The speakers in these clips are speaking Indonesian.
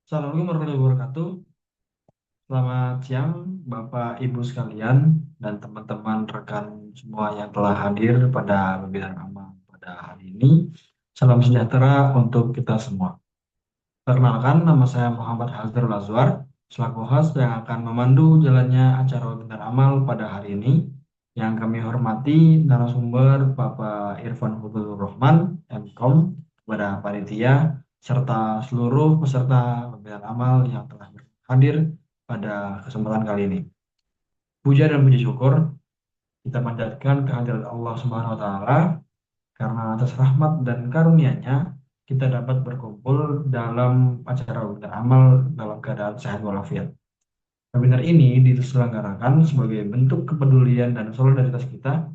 Assalamualaikum warahmatullahi wabarakatuh. Selamat siang, Bapak Ibu sekalian, dan teman-teman rekan semua yang telah hadir pada webinar amal pada hari ini. Salam sejahtera untuk kita semua. Perkenalkan, nama saya Muhammad Hazrul Azwar, selaku host yang akan memandu jalannya acara webinar amal pada hari ini. Yang kami hormati narasumber Bapak Irfan Hudul Rahman, MKOM, kepada panitia, serta seluruh peserta webinar amal yang telah hadir pada kesempatan kali ini. Puja dan puji syukur kita panjatkan kehadirat Allah Subhanahu wa taala karena atas rahmat dan karunia-Nya kita dapat berkumpul dalam acara webinar amal dalam keadaan sehat walafiat. Webinar ini diselenggarakan sebagai bentuk kepedulian dan solidaritas kita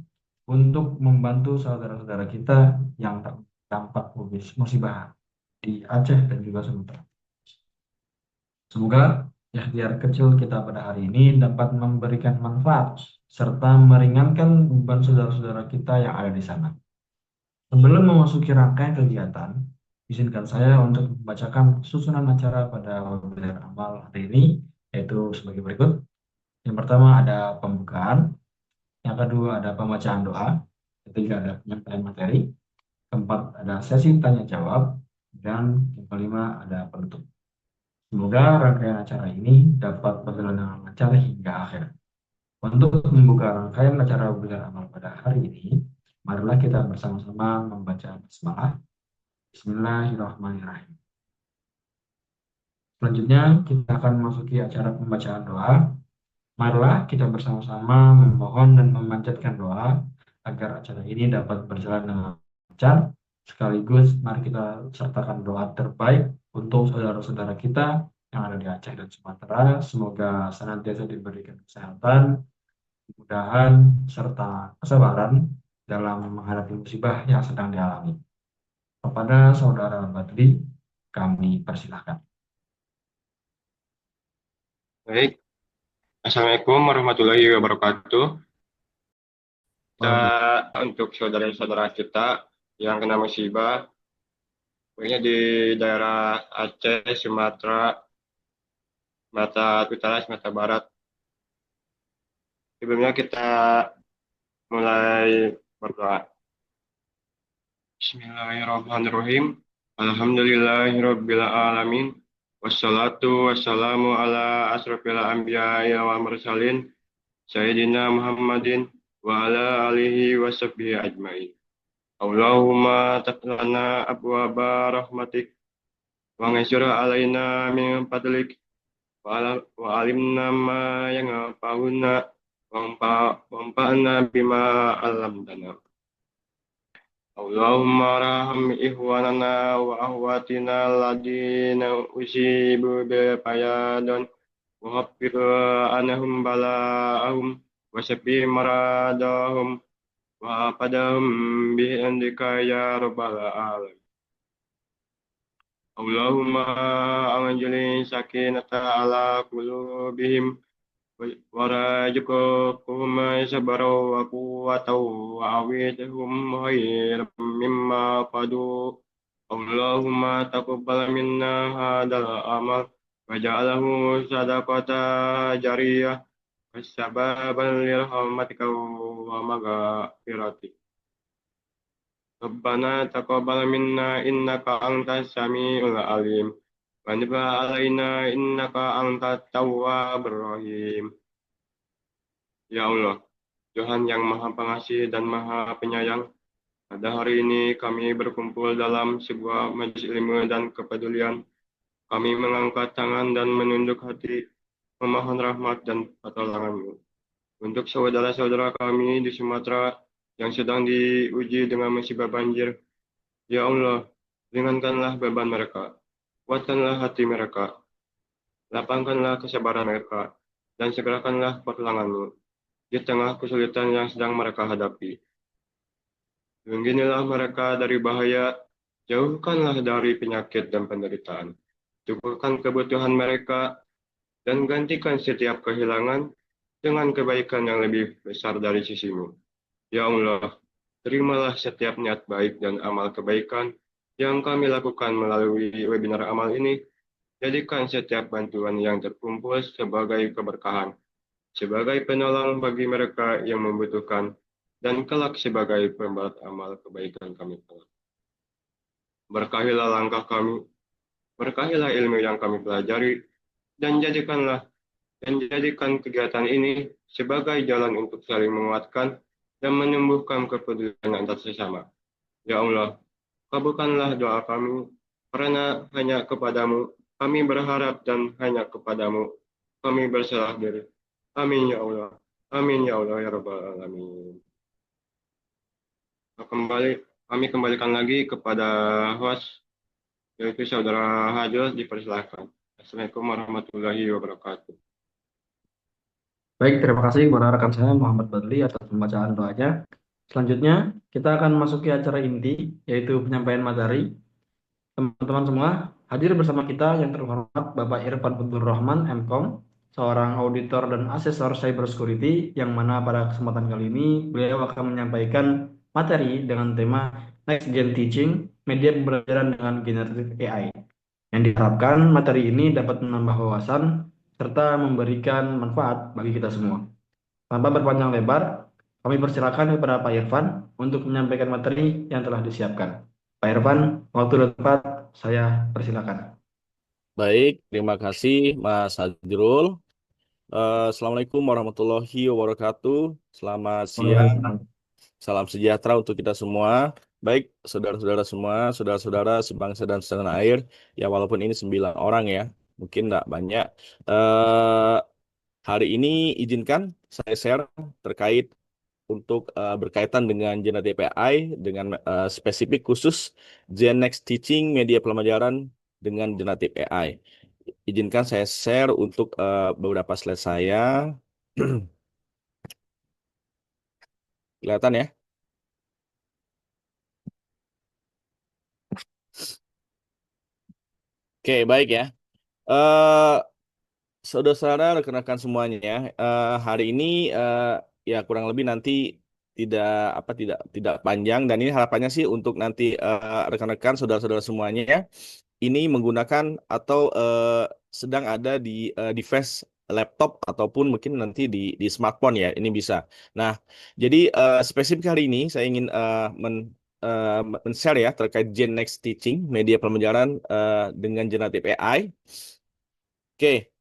untuk membantu saudara-saudara kita yang terdampak musibah di Aceh dan juga Sumatera. Semoga ikhtiar kecil kita pada hari ini dapat memberikan manfaat serta meringankan beban saudara-saudara kita yang ada di sana. Sebelum memasuki rangkaian kegiatan, izinkan saya untuk membacakan susunan acara pada webinar amal hari ini, yaitu sebagai berikut. Yang pertama ada pembukaan, yang kedua ada pembacaan doa, ketiga ada penyampaian materi, keempat ada sesi tanya jawab, dan yang kelima ada penutup. Semoga rangkaian acara ini dapat berjalan dengan lancar hingga akhir. Untuk membuka rangkaian acara webinar amal pada hari ini, marilah kita bersama-sama membaca basmalah. Bismillahirrahmanirrahim. Selanjutnya, kita akan memasuki acara pembacaan doa. Marilah kita bersama-sama memohon dan memanjatkan doa agar acara ini dapat berjalan dengan lancar. Sekaligus, mari kita sertakan doa terbaik untuk saudara-saudara kita yang ada di Aceh dan Sumatera. Semoga senantiasa diberikan kesehatan, kemudahan, serta kesabaran dalam menghadapi musibah yang sedang dialami. Kepada saudara Badri, kami persilahkan. Baik, Assalamualaikum warahmatullahi wabarakatuh. Kita untuk saudara-saudara kita yang kena musibah, pokoknya di daerah Aceh, Sumatera, Sumatera Utara, Sumatera Barat. Sebelumnya kita mulai berdoa. Bismillahirrahmanirrahim. Alhamdulillahirabbil alamin. Wassalatu wassalamu ala asrofil anbiya'i wal mursalin. Sayyidina Muhammadin wa ala alihi wa sahbihi ajmain. Allahumma taqlana abwaba rahmatik wa ngasir alaina min fadlik wa alimna ma yanfa'una wa bima alamtana. Allahumma raham ihwanana wa ahwatina ladina usibu bil payadon wa haffir anahum bala'ahum wa syafi maradahum wa padahum bi'indika ya rabbal alamin. Allahumma anjali sakinata ala qulubihim wa razuqhum sabra wa quwwata wa awidhum khairan mimma qadu. Allahumma taqabbal minna hadal amal waj'alhu sadaqata jariyah wasababan lirahmatika wa maghfiratik. Rabbana taqabbal minna innaka antas samiul alim wa tub alaina innaka antat tawwabur rahim. Ya Allah, Tuhan yang Maha Pengasih dan Maha Penyayang, pada hari ini kami berkumpul dalam sebuah majelis ilmu dan kepedulian. Kami mengangkat tangan dan menunduk hati, memohon rahmat dan pertolongan-Mu untuk saudara-saudara kami di Sumatera yang sedang diuji dengan musibah banjir. Ya Allah, ringankanlah beban mereka, kuatkanlah hati mereka, lapangkanlah kesabaran mereka, dan segerakanlah pertolongan-Mu di tengah kesulitan yang sedang mereka hadapi. Lindungilah mereka dari bahaya, jauhkanlah dari penyakit dan penderitaan. Cukupkan kebutuhan mereka, dan gantikan setiap kehilangan dengan kebaikan yang lebih besar dari sisi-Mu. Ya Allah, terimalah setiap niat baik dan amal kebaikan yang kami lakukan melalui webinar amal ini. Jadikan setiap bantuan yang terkumpul sebagai keberkahan, sebagai penolong bagi mereka yang membutuhkan, dan kelak sebagai pembalas amal kebaikan kami kelak. Berkahilah langkah kami, berkahilah ilmu yang kami pelajari, dan jadikan kegiatan ini sebagai jalan untuk saling menguatkan dan menumbuhkan kepedulian antar sesama. Ya Allah, kabulkanlah doa kami, karena hanya kepadamu kami berharap dan hanya kepadamu kami berserah diri. Amin ya Allah. Amin ya Allah ya Rabbal Alamin. Nah, kami kembalikan lagi kepada host, yaitu Saudara Hajus, dipersilakan. Assalamualaikum warahmatullahi wabarakatuh. Baik, terima kasih kepada rekan saya Muhammad Badli atas pembacaan doanya. Selanjutnya, kita akan masuki acara inti, yaitu penyampaian materi. Teman-teman semua, hadir bersama kita yang terhormat Bapak Irfan Putur Rahman, MKOM, seorang auditor dan asesor cybersecurity, yang mana pada kesempatan kali ini beliau akan menyampaikan materi dengan tema Next Gen Teaching, Media Pembelajaran dengan Generative AI. Yang diharapkan materi ini dapat menambah wawasan serta memberikan manfaat bagi kita semua. Tanpa berpanjang lebar, kami persilakan kepada Pak Irfan untuk menyampaikan materi yang telah disiapkan. Pak Irfan, waktu dan tempat saya persilakan. Baik, terima kasih Mas Hadrul. Assalamualaikum warahmatullahi wabarakatuh. Selamat siang, salam sejahtera untuk kita semua. Baik, saudara-saudara semua, saudara-saudara sebangsa dan setanah air. Ya, walaupun ini 9 orang ya, mungkin tidak banyak. Eh, Hari ini izinkan saya share terkait untuk berkaitan dengan generative AI dengan spesifik khusus Gen Next Teaching Media Pembelajaran dengan generative AI. Izinkan saya share untuk beberapa slide saya. Kelihatan ya? Oke, baik ya. Eh Saudara-saudara, rekan-rekan semuanya, hari ini ya kurang lebih nanti tidak tidak panjang, dan ini harapannya sih untuk nanti rekan-rekan saudara-saudara semuanya ini menggunakan atau sedang ada di device laptop ataupun mungkin nanti di smartphone ya, ini bisa. Nah, jadi spesifik hari ini saya ingin men-share ya terkait Gen Next Teaching Media Pembelajaran dengan Generative AI. Oke,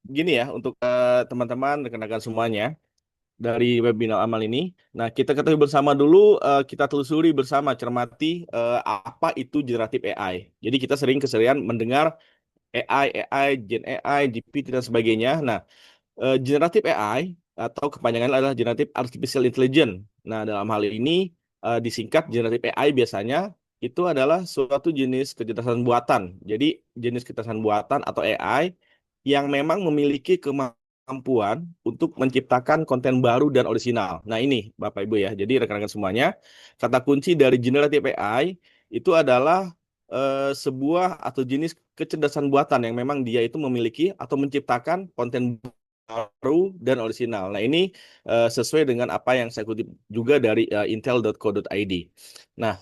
gini ya untuk teman-teman rekan-rekan semuanya dari webinar amal ini. Nah, kita ketahui bersama dulu, kita telusuri bersama, cermati apa itu generative AI. Jadi kita keseringan mendengar AI, Gen AI, GPT dan sebagainya. Nah, generative AI atau kepanjangan adalah Generative Artificial Intelligence. Nah, dalam hal ini disingkat generative AI biasanya itu adalah suatu jenis kecerdasan buatan. Jadi jenis kecerdasan buatan atau AI yang memang memiliki kemampuan untuk menciptakan konten baru dan orisinal. Nah, ini Bapak Ibu ya. Jadi rekan-rekan semuanya, kata kunci dari generative AI itu adalah sebuah atau jenis kecerdasan buatan yang memang dia itu memiliki atau menciptakan konten baru dan orisinal. Nah, ini sesuai dengan apa yang saya kutip juga dari intel.co.id. Nah,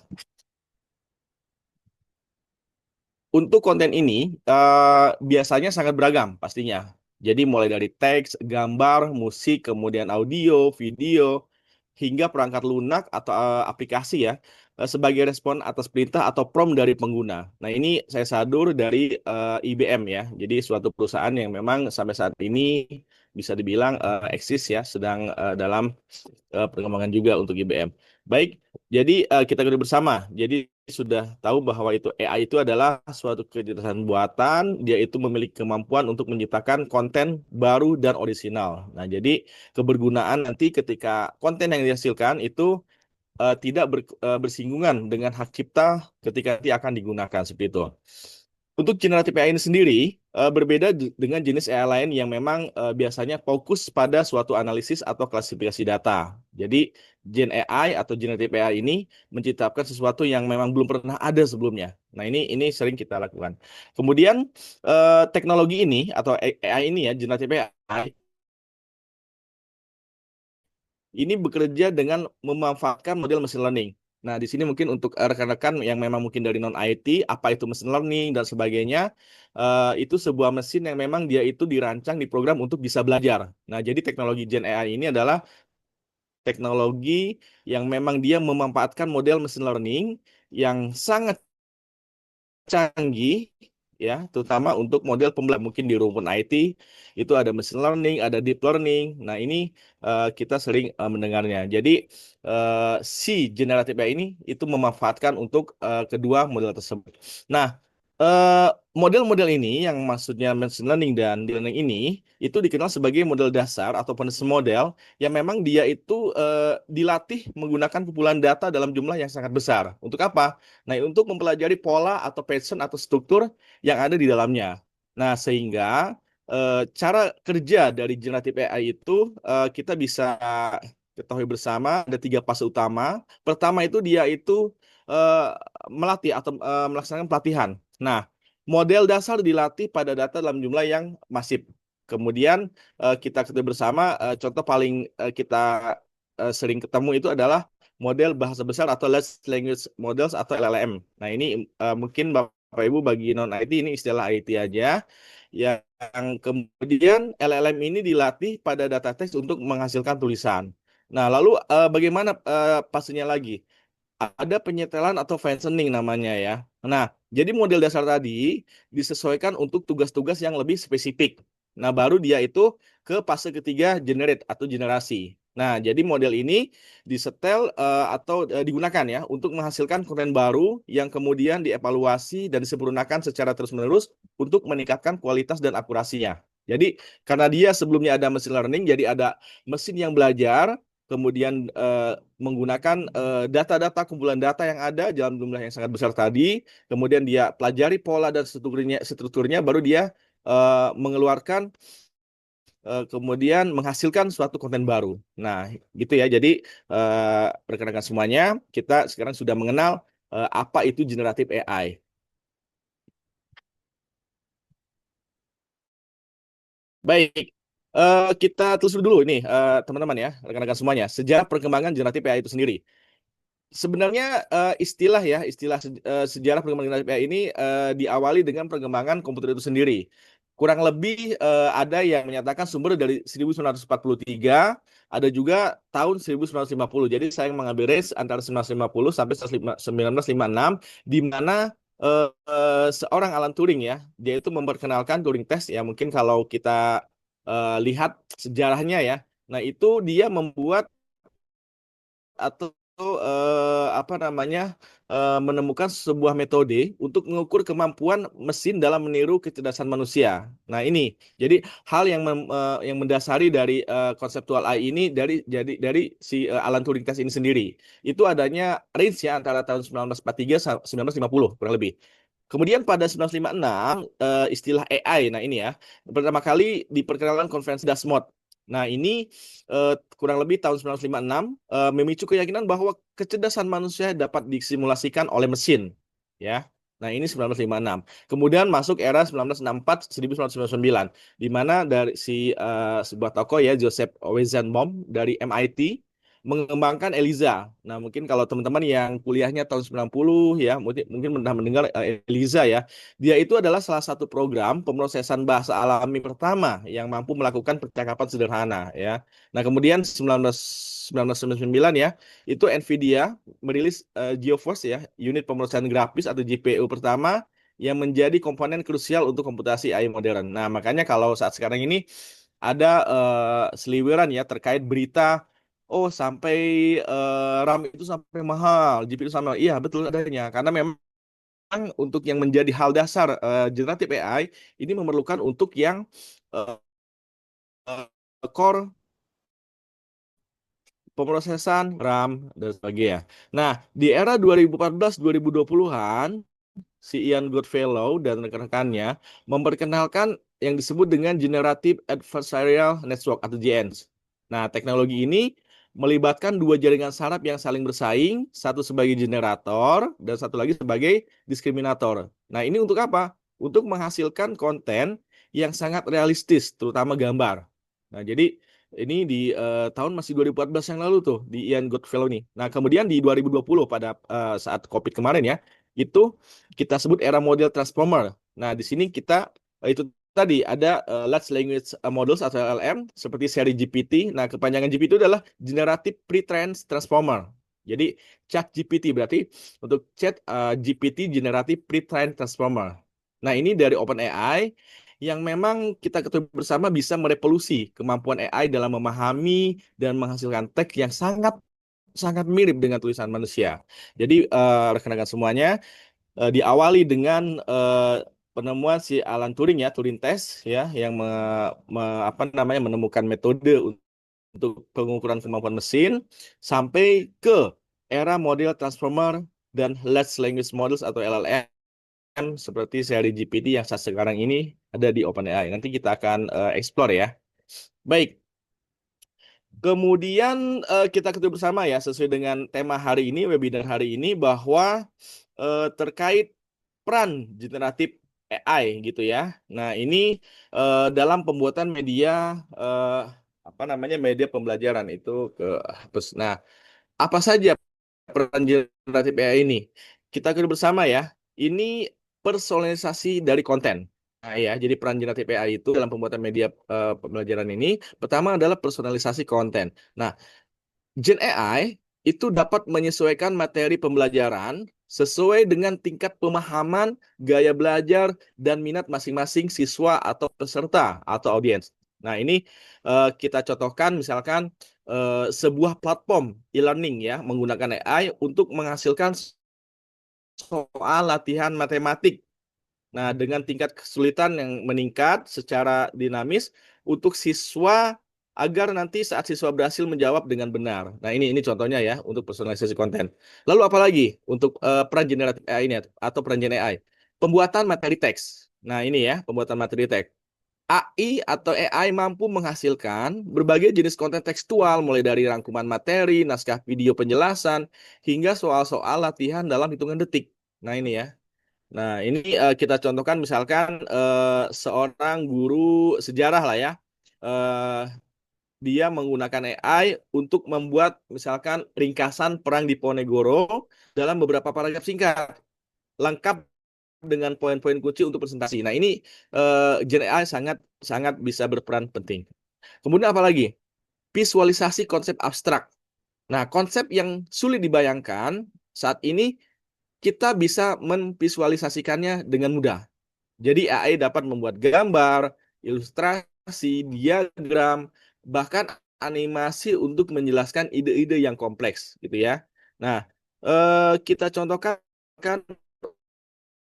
untuk konten ini biasanya sangat beragam pastinya. Jadi mulai dari teks, gambar, musik, kemudian audio, video, hingga perangkat lunak atau aplikasi ya, sebagai respon atas perintah atau prompt dari pengguna. Nah, ini saya sadur dari IBM ya. Jadi suatu perusahaan yang memang sampai saat ini bisa dibilang eksis ya, sedang dalam perkembangan juga untuk IBM. Baik, jadi kita ketahui bersama. Jadi sudah tahu bahwa itu AI itu adalah suatu kecerdasan buatan, dia itu memiliki kemampuan untuk menciptakan konten baru dan orisinal. Nah, jadi kebergunaan nanti ketika konten yang dihasilkan itu tidak bersinggungan dengan hak cipta ketika nanti akan digunakan seperti itu. Untuk generatif AI ini sendiri berbeda dengan jenis AI lain yang memang biasanya fokus pada suatu analisis atau klasifikasi data. Jadi Gen AI atau generatif AI ini menciptakan sesuatu yang memang belum pernah ada sebelumnya. Nah, ini sering kita lakukan. Kemudian teknologi ini atau AI ini ya, generatif AI ini bekerja dengan memanfaatkan model machine learning. Nah, di sini mungkin untuk rekan-rekan yang memang mungkin dari non-IT, apa itu machine learning dan sebagainya, itu sebuah mesin yang memang dia itu dirancang, diprogram untuk bisa belajar. Nah, jadi teknologi Gen AI ini adalah teknologi yang memang dia memanfaatkan model machine learning yang sangat canggih, ya, terutama untuk model pembelajaran. Mungkin di rumpun IT itu ada machine learning, ada deep learning. Nah, ini kita sering mendengarnya. Jadi si generatif AI ini itu memanfaatkan untuk kedua model tersebut. Nah, eh, model-model ini yang maksudnya machine learning dan deep learning ini itu dikenal sebagai model dasar atau foundation model yang memang dia itu dilatih menggunakan kumpulan data dalam jumlah yang sangat besar. Untuk apa? Nah, untuk mempelajari pola atau pattern atau struktur yang ada di dalamnya. Nah, sehingga cara kerja dari generatif AI itu kita bisa ketahui bersama ada 3 fase utama. Pertama itu dia itu eh, melatih atau melaksanakan pelatihan. Nah, model dasar dilatih pada data dalam jumlah yang masif. Kemudian kita ketahui bersama contoh paling kita sering ketemu itu adalah model bahasa besar atau large language models atau LLM. Nah, ini mungkin Bapak Ibu bagi non IT ini istilah IT aja. Yang kemudian LLM ini dilatih pada data teks untuk menghasilkan tulisan. Nah, lalu bagaimana pastinya lagi? Ada penyetelan atau versioning namanya ya. Nah, jadi model dasar tadi disesuaikan untuk tugas-tugas yang lebih spesifik. Nah, baru dia itu ke fase ketiga generate atau generasi. Nah, jadi model ini disetel atau digunakan ya untuk menghasilkan konten baru yang kemudian dievaluasi dan disempurnakan secara terus-menerus untuk meningkatkan kualitas dan akurasinya. Jadi, karena dia sebelumnya ada machine learning, jadi ada mesin yang belajar, kemudian menggunakan data-data kumpulan data yang ada dalam jumlah yang sangat besar tadi, kemudian dia pelajari pola dan strukturnya baru dia mengeluarkan kemudian menghasilkan suatu konten baru. Nah, gitu ya. Jadi rekan-rekan semuanya, kita sekarang sudah mengenal apa itu generatif AI. Baik, kita telusuri dulu ini teman-teman ya, rekan-rekan semuanya, sejarah perkembangan generatif AI itu sendiri. Sebenarnya istilah sejarah perkembangan generatif AI ini diawali dengan perkembangan komputer itu sendiri. Kurang lebih ada yang menyatakan sumber dari 1943, ada juga tahun 1950. Jadi saya mengambil range antara 1950 sampai 1956, di mana seorang Alan Turing ya, dia itu memperkenalkan Turing test ya. Mungkin kalau kita lihat sejarahnya ya, nah itu dia membuat atau apa namanya menemukan sebuah metode untuk mengukur kemampuan mesin dalam meniru kecerdasan manusia. Nah, ini jadi hal yang mendasari dari konseptual AI ini dari si Alan Turing test ini sendiri. Itu adanya range ya antara tahun 1943 sampai 1950 kurang lebih. Kemudian pada 1956 istilah AI, nah ini ya, pertama kali diperkenalkan konferensi Dasmod. Nah, ini kurang lebih tahun 1956 memicu keyakinan bahwa kecerdasan manusia dapat disimulasikan oleh mesin, ya. Nah, ini 1956. Kemudian masuk era 1964 1999, di mana dari sebuah tokoh ya, Joseph Weizenbaum dari MIT mengembangkan ELIZA. Nah, mungkin kalau teman-teman yang kuliahnya tahun 90 ya, mungkin pernah mendengar ELIZA ya. Dia itu adalah salah satu program pemrosesan bahasa alami pertama yang mampu melakukan percakapan sederhana ya. Nah, kemudian 1999 ya, itu Nvidia merilis GeoForce ya, unit pemrosesan grafis atau GPU pertama yang menjadi komponen krusial untuk komputasi AI modern. Nah, makanya kalau saat sekarang ini ada seliweran ya terkait berita, oh sampai RAM itu sampai mahal, GPU sampai mahal. Iya, betul adanya. Karena memang untuk yang menjadi hal dasar generatif AI ini memerlukan untuk yang eh, core pemrosesan RAM dan sebagainya. Nah, di era 2014-2020-an, si Ian Goodfellow dan rekan-rekannya memperkenalkan yang disebut dengan Generative Adversarial Network atau GANs. Nah, teknologi ini melibatkan dua jaringan saraf yang saling bersaing, satu sebagai generator dan satu lagi sebagai diskriminator. Nah, ini untuk apa? Untuk menghasilkan konten yang sangat realistis, terutama gambar. Nah, jadi Ini di tahun masih 2014 yang lalu tuh di Ian Goodfellow nih. Nah, kemudian di 2020 pada saat COVID kemarin ya, itu kita sebut era model transformer. Nah, di sini kita itu tadi ada large language models atau LLM seperti seri GPT. Nah, kepanjangan GPT itu adalah Generative Pre-trained Transformer. Jadi Chat GPT berarti untuk Chat GPT Generative Pre-trained Transformer. Nah, ini dari OpenAI yang memang kita ketahui bersama bisa merevolusi kemampuan AI dalam memahami dan menghasilkan teks yang sangat sangat mirip dengan tulisan manusia. Jadi rekan-rekan semuanya diawali dengan penemuan si Alan Turing ya, Turing test ya, yang apa namanya menemukan metode untuk pengukuran kemampuan mesin sampai ke era model transformer dan large language models atau LLM seperti seri GPT yang saat sekarang ini ada di OpenAI. Nanti kita akan explore ya. Baik, kemudian kita ketahui bersama ya sesuai dengan tema hari ini, webinar hari ini bahwa terkait peran generatif AI gitu ya. Nah, ini dalam pembuatan media eh, apa namanya media pembelajaran itu ke hapus. Nah, apa saja peran generatif AI ini? Kita ketahui bersama ya, ini personalisasi dari konten. Nah, ya, jadi peran generatif AI itu dalam pembuatan media pembelajaran ini, pertama adalah personalisasi konten. Nah, Gen AI itu dapat menyesuaikan materi pembelajaran sesuai dengan tingkat pemahaman, gaya belajar, dan minat masing-masing siswa atau peserta atau audiens. Nah, ini kita contohkan misalkan sebuah platform e-learning ya menggunakan AI untuk menghasilkan soal latihan matematik. Nah, dengan tingkat kesulitan yang meningkat secara dinamis untuk siswa agar nanti saat siswa berhasil menjawab dengan benar. Nah, ini contohnya ya untuk personalisasi konten. Lalu apalagi untuk peran generatif AI ini atau peran Gen AI? Pembuatan materi teks. Nah, ini ya, pembuatan materi teks. AI atau AI mampu menghasilkan berbagai jenis konten tekstual mulai dari rangkuman materi, naskah video penjelasan, hingga soal-soal latihan dalam hitungan detik. Nah, ini ya. Nah, ini kita contohkan misalkan seorang guru sejarah lah ya. Eh, Dia menggunakan AI untuk membuat misalkan ringkasan perang di Ponegoro dalam beberapa paragraf singkat, lengkap dengan poin-poin kunci untuk presentasi. Nah, ini Gen AI sangat sangat bisa berperan penting. Kemudian apa lagi? Visualisasi konsep abstrak. Nah, konsep yang sulit dibayangkan saat ini kita bisa memvisualisasikannya dengan mudah. Jadi AI dapat membuat gambar, ilustrasi, diagram, bahkan animasi untuk menjelaskan ide-ide yang kompleks, gitu ya. Nah, kita contohkan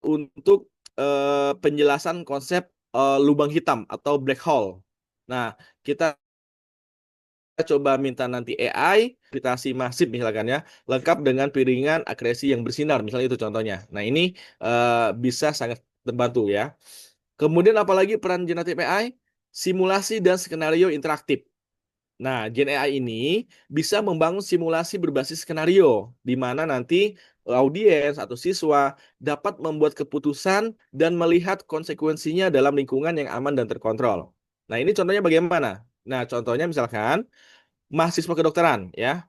untuk penjelasan konsep lubang hitam atau black hole. Nah, kita coba minta nanti AI, gravitasi masif misalkan ya, lengkap dengan piringan akresi yang bersinar, misalnya itu contohnya. Nah, ini bisa sangat terbantu ya. Kemudian apalagi peran generatif AI? Simulasi dan skenario interaktif. Nah, Gen AI ini bisa membangun simulasi berbasis skenario, di mana nanti audiens atau siswa dapat membuat keputusan dan melihat konsekuensinya dalam lingkungan yang aman dan terkontrol. Nah, ini contohnya bagaimana? Nah, contohnya misalkan mahasiswa kedokteran, ya.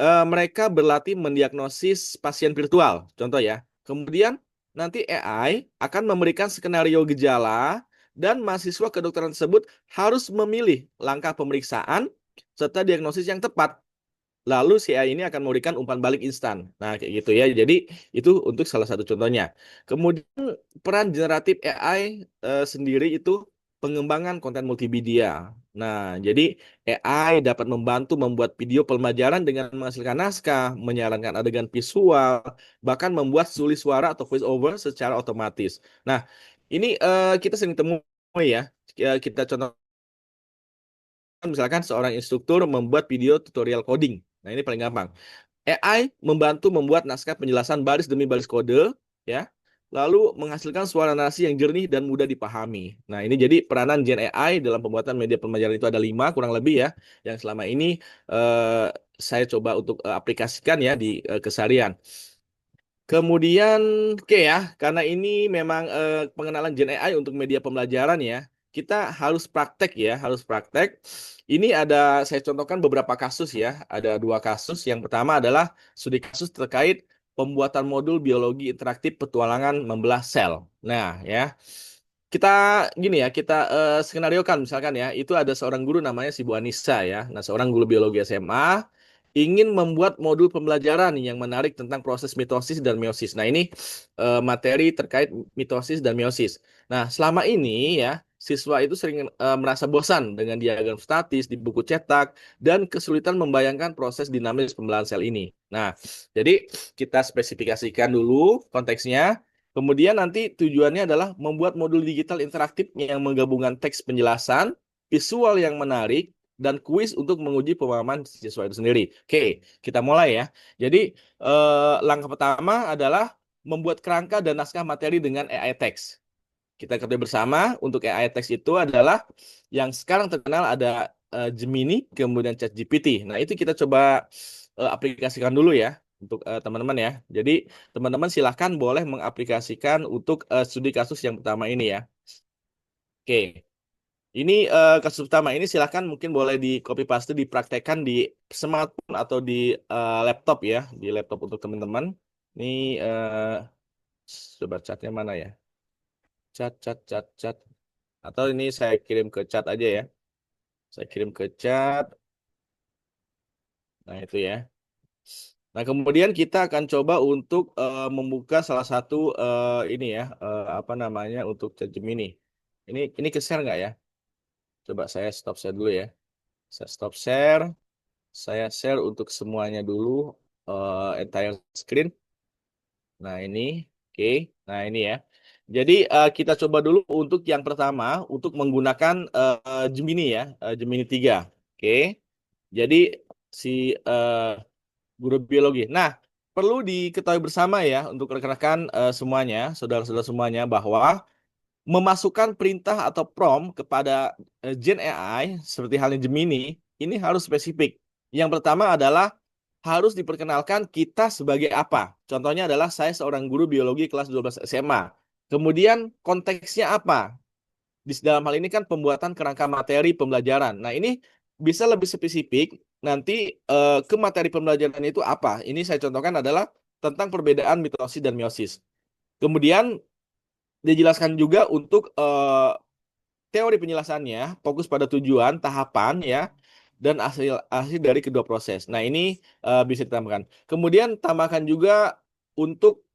Mereka berlatih mendiagnosis pasien virtual, contoh ya. Kemudian nanti AI akan memberikan skenario gejala dan mahasiswa kedokteran tersebut harus memilih langkah pemeriksaan serta diagnosis yang tepat. Lalu si AI ini akan memberikan umpan balik instan. Nah, kayak gitu ya. Jadi itu untuk salah satu contohnya. Kemudian peran generatif AI sendiri itu pengembangan konten multimedia. Nah, jadi AI dapat membantu membuat video pembelajaran dengan menghasilkan naskah, menyarankan adegan visual, bahkan membuat sulis suara atau voice over secara otomatis. Nah, ini kita sering temui ya. Kita contoh misalkan seorang instruktur membuat video tutorial coding. Nah, ini paling gampang. AI membantu membuat naskah penjelasan baris demi baris kode, ya, lalu menghasilkan suara narasi yang jernih dan mudah dipahami. Nah, ini jadi peranan Gen AI dalam pembuatan media pembelajaran itu ada 5 kurang lebih ya, yang selama ini eh, saya coba untuk aplikasikan ya di keseharian. Kemudian, oke ya, karena ini memang pengenalan Gen AI untuk media pembelajaran ya, kita harus praktek ya, harus praktek. Ini saya contohkan beberapa kasus ya, ada 2 kasus. Yang pertama adalah studi kasus terkait pembuatan modul biologi interaktif petualangan membelah sel. Nah ya, kita gini ya, kita skenariokan misalkan ya, itu ada seorang guru namanya si Bu Anissa ya. Nah, seorang guru biologi SMA ingin membuat modul pembelajaran yang menarik tentang proses mitosis dan meiosis. Nah, ini materi terkait mitosis dan meiosis. Nah, selama ini ya, siswa itu sering merasa bosan dengan diagram statis di buku cetak dan kesulitan membayangkan proses dinamis pembelahan sel ini. Nah, jadi kita spesifikasikan dulu konteksnya. Kemudian nanti tujuannya adalah membuat modul digital interaktif yang menggabungkan teks penjelasan, visual yang menarik, dan kuis untuk menguji pemahaman siswa itu sendiri. Oke, kita mulai ya. Jadi langkah pertama adalah membuat kerangka dan naskah materi dengan AI Text. Kita kerja bersama untuk AI Text itu adalah yang sekarang terkenal ada Gemini, kemudian ChatGPT. Nah, itu kita coba aplikasikan dulu ya untuk teman-teman ya. Jadi teman-teman silahkan boleh mengaplikasikan untuk studi kasus yang pertama ini ya. Oke, ini kasus pertama ini silahkan mungkin boleh di copy paste dipraktekkan di smartphone atau di laptop ya, di laptop untuk teman-teman. Ini coba chatnya mana ya? Chat. Atau ini saya kirim ke chat aja ya. Saya kirim ke chat. Nah, itu ya. Nah, kemudian kita akan coba untuk membuka salah satu ini ya, apa namanya untuk chat Gemini. Ini ke share nggak ya? Coba saya stop share dulu ya. Saya stop share. Saya share untuk semuanya dulu entire screen. Nah, ini oke. Nah, ini ya. Jadi kita coba dulu untuk yang pertama untuk menggunakan Gemini ya, Gemini 3. Oke. Jadi si guru biologi. Nah, perlu diketahui bersama ya untuk rekan-rekan semuanya, saudara-saudara semuanya bahwa memasukkan perintah atau prompt kepada Gen AI seperti halnya Gemini ini harus spesifik. Yang pertama adalah harus diperkenalkan kita sebagai apa. Contohnya adalah saya seorang guru biologi kelas 12 SMA. Kemudian konteksnya apa? Di dalam hal ini kan pembuatan kerangka materi pembelajaran. Nah, ini bisa lebih spesifik nanti ke materi pembelajaran itu apa. Ini saya contohkan adalah tentang perbedaan mitosis dan meiosis. Kemudian dijelaskan juga untuk teori penjelasannya fokus pada tujuan, tahapan ya, dan hasil dari kedua proses. Nah, ini bisa ditambahkan. Kemudian tambahkan juga untuk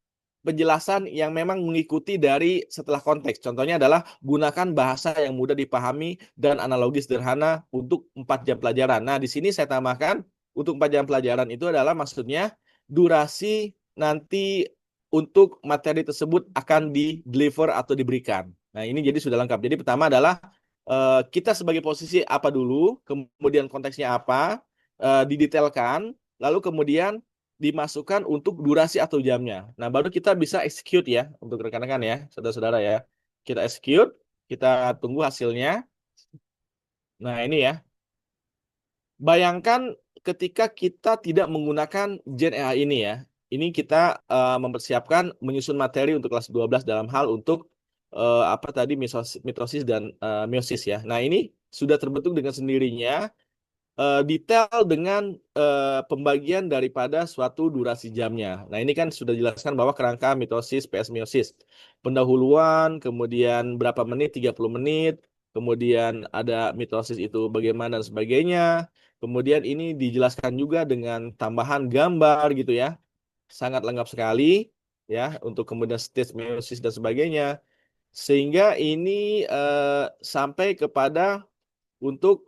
penjelasan yang memang mengikuti dari setelah konteks. Contohnya adalah gunakan bahasa yang mudah dipahami dan analogi sederhana untuk 4 jam pelajaran. Nah, di sini saya tambahkan untuk 4 jam pelajaran itu adalah maksudnya durasi nanti untuk materi tersebut akan di-deliver atau diberikan. Nah, ini jadi sudah lengkap. Jadi pertama adalah kita sebagai posisi apa dulu, kemudian konteksnya apa, didetailkan, lalu kemudian dimasukkan untuk durasi atau jamnya. Nah, baru kita bisa execute ya untuk rekan-rekan ya, saudara-saudara ya. Kita execute, kita tunggu hasilnya. Nah, ini ya. Bayangkan ketika kita tidak menggunakan Gen AI ini ya. Ini kita mempersiapkan menyusun materi untuk kelas 12 dalam hal untuk apa tadi mitosis dan meiosis ya. Nah, ini sudah terbentuk dengan sendirinya detail dengan pembagian daripada suatu durasi jamnya. Nah, ini kan sudah dijelaskan bahwa kerangka mitosis, PS meiosis. Pendahuluan, kemudian berapa menit, 30 menit, kemudian ada mitosis itu bagaimana dan sebagainya. Kemudian ini dijelaskan juga dengan tambahan gambar gitu ya. Sangat lengkap sekali ya untuk kemudian stage meiosis dan sebagainya. Sehingga ini sampai kepada untuk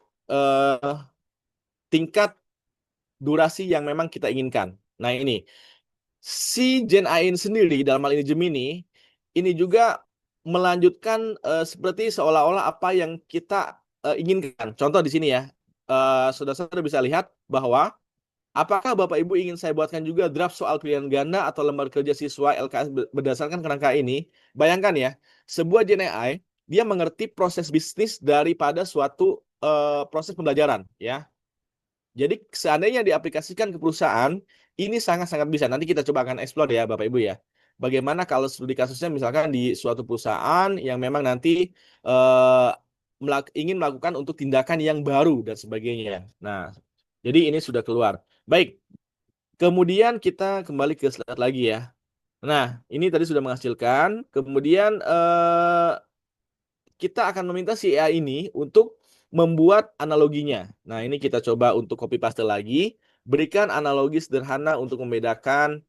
tingkat durasi yang memang kita inginkan. Nah, ini si Gen AI ini sendiri dalam hal ini Gemini ini juga melanjutkan seperti seolah-olah apa yang kita inginkan. Contoh di sini ya, saudara-saudara bisa lihat bahwa apakah Bapak Ibu ingin saya buatkan juga draft soal pilihan ganda atau lembar kerja siswa LKS berdasarkan kerangka ini? Bayangkan ya, sebuah Gen AI dia mengerti proses bisnis daripada suatu proses pembelajaran ya. Jadi seandainya diaplikasikan ke perusahaan, ini sangat-sangat bisa. Nanti kita coba akan explore ya Bapak Ibu ya. Bagaimana kalau studi kasusnya misalkan di suatu perusahaan yang memang nanti ingin melakukan untuk tindakan yang baru dan sebagainya. Nah, jadi ini sudah keluar. Baik, kemudian kita kembali ke slide lagi ya. Nah, ini tadi sudah menghasilkan. Kemudian kita akan meminta si AI ini untuk membuat analoginya. Nah, ini kita coba untuk copy paste lagi. Berikan analogi sederhana untuk membedakan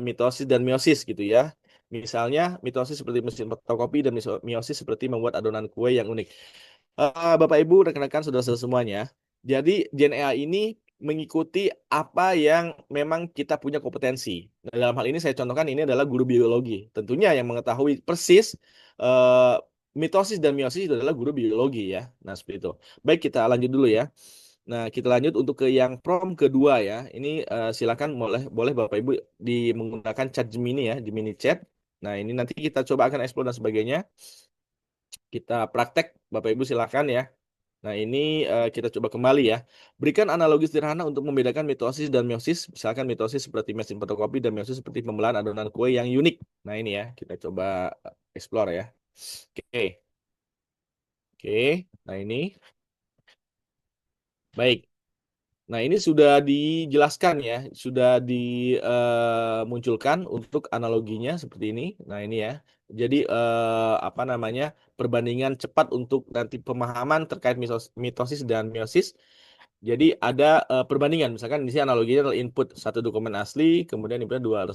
mitosis dan meiosis gitu ya. Misalnya mitosis seperti mesin fotokopi dan meiosis seperti membuat adonan kue yang unik. Bapak Ibu, rekan-rekan, saudara-saudara semuanya. Jadi Gen AI ini mengikuti apa yang memang kita punya kompetensi. Nah, dalam hal ini saya contohkan ini adalah guru biologi. Tentunya yang mengetahui persis eh, mitosis dan meiosis itu adalah guru biologi ya. Nah, seperti itu. Baik, kita lanjut dulu ya. Nah, kita lanjut untuk ke yang prompt kedua ya. Ini silakan boleh Bapak Ibu menggunakan chat Gemini ya, Gemini chat. Nah, ini nanti kita coba akan explore dan sebagainya. Kita praktek, Bapak Ibu silakan ya. Nah, ini kita coba kembali ya. Berikan analogi sederhana untuk membedakan mitosis dan meiosis. Misalkan mitosis seperti mesin fotokopi dan meiosis seperti pembelahan adonan kue yang unik. Nah, ini ya, kita coba explore ya. Oke. Oke. Nah, ini. Baik. Nah, ini sudah dijelaskan ya, sudah dimunculkan untuk analoginya seperti ini. Nah, ini ya. Jadi apa namanya? Perbandingan cepat untuk nanti pemahaman terkait mitosis dan meiosis. Jadi ada perbandingan, misalkan di sini analoginya adalah input satu dokumen asli, kemudian inputnya dua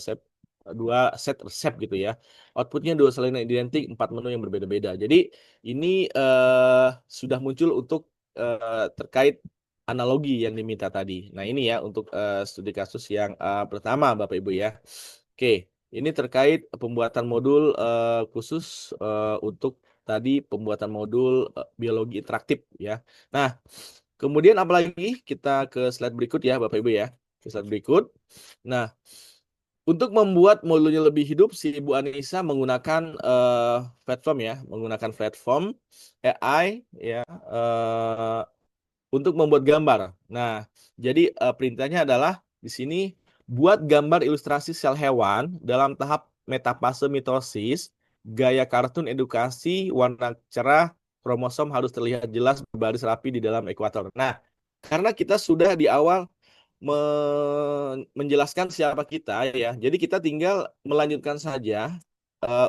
set resep gitu ya. Outputnya dua salinan identik, 4 menu yang berbeda-beda. Jadi ini sudah muncul untuk terkait analogi yang diminta tadi. Nah, ini ya untuk studi kasus yang pertama Bapak Ibu ya. Oke, ini terkait pembuatan modul khusus untuk tadi pembuatan modul biologi interaktif ya. Nah, kemudian apalagi kita ke slide berikut ya Bapak Ibu ya. Ke slide berikut. Nah, untuk membuat modulnya lebih hidup, si Ibu Anissa menggunakan platform ya, menggunakan platform AI ya untuk membuat gambar. Nah, jadi perintahnya adalah di sini buat gambar ilustrasi sel hewan dalam tahap metafase mitosis, gaya kartun edukasi, warna cerah, kromosom harus terlihat jelas berbaris rapi di dalam ekuator. Nah, karena kita sudah di awal menjelaskan siapa kita ya, jadi kita tinggal melanjutkan saja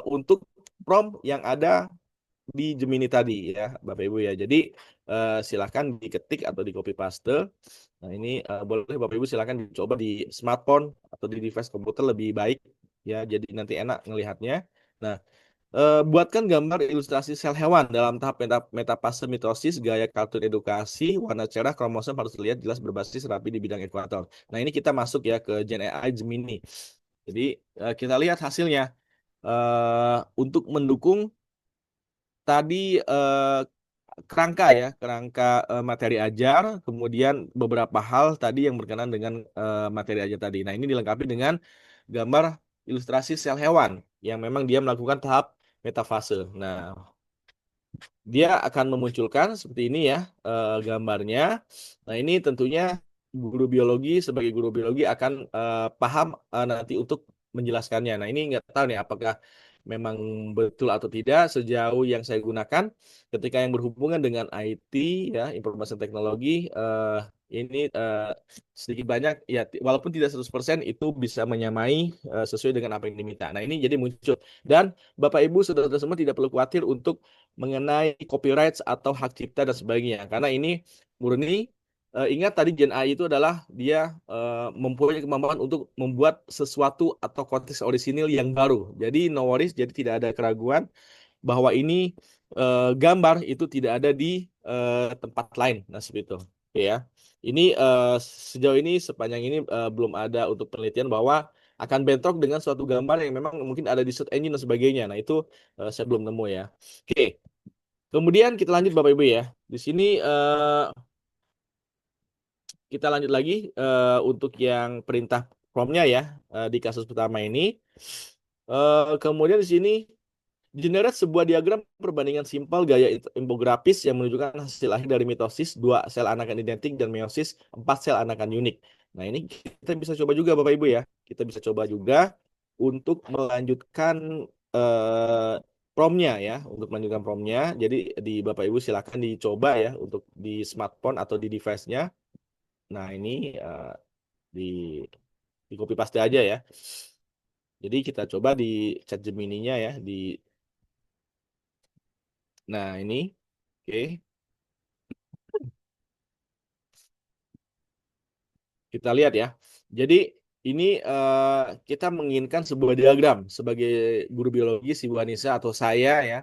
untuk prompt yang ada di Gemini tadi ya Bapak Ibu ya. Jadi silakan diketik atau di copy paste. Nah, ini boleh Bapak Ibu silakan dicoba di smartphone atau di device komputer lebih baik ya. Jadi nanti enak ngelihatnya. Nah, buatkan gambar ilustrasi sel hewan dalam tahap metafase mitosis, gaya kartun edukasi, warna cerah, kromosom harus terlihat jelas berbasis rapi di bidang ekuator. Nah, ini kita masuk ya ke Gen AI Gemini. Jadi kita lihat hasilnya. Untuk mendukung tadi kerangka ya, kerangka materi ajar, kemudian beberapa hal tadi yang berkenaan dengan materi ajar tadi. Nah, ini dilengkapi dengan gambar ilustrasi sel hewan yang memang dia melakukan tahap metafase. Nah, dia akan memunculkan seperti ini ya gambarnya. Nah, ini tentunya guru biologi sebagai guru biologi akan paham nanti untuk menjelaskannya. Nah, ini nggak tahu nih apakah memang betul atau tidak sejauh yang saya gunakan ketika yang berhubungan dengan IT ya, informasi teknologi ini sedikit banyak ya walaupun tidak 100% itu bisa menyamai sesuai dengan apa yang diminta. Nah, ini jadi muncul dan Bapak Ibu saudara-saudara semua tidak perlu khawatir untuk mengenai copyright atau hak cipta dan sebagainya. Karena ini murni ingat tadi Gen AI itu adalah dia mempunyai kemampuan untuk membuat sesuatu atau konteks orisinil yang baru. Jadi no worries, jadi tidak ada keraguan bahwa ini gambar itu tidak ada di tempat lain. Nah, seperti itu. Oke ya. Ini sejauh ini sepanjang ini belum ada untuk penelitian bahwa akan bentrok dengan suatu gambar yang memang mungkin ada di search engine dan sebagainya. Nah, itu saya belum nemu ya. Oke. Kemudian kita lanjut Bapak Ibu ya. Di sini kita lanjut lagi untuk yang perintah promptnya ya di kasus pertama ini. Kemudian di sini generate sebuah diagram perbandingan simpel gaya infografis yang menunjukkan hasil akhir dari mitosis, 2 sel anakan identik dan meiosis, 4 sel anakan unik. Nah, ini kita bisa coba juga Bapak Ibu ya. Kita bisa coba juga untuk melanjutkan promnya ya, untuk melanjutkan promnya. Jadi di Bapak Ibu silakan dicoba ya untuk di smartphone atau di device-nya. Nah ini di copy paste aja ya. Jadi kita coba di chat Gemini-nya ya. Nah ini, oke. Kita lihat ya. Jadi ini kita menginginkan sebuah diagram sebagai guru biologi si Bu Anissa atau saya ya.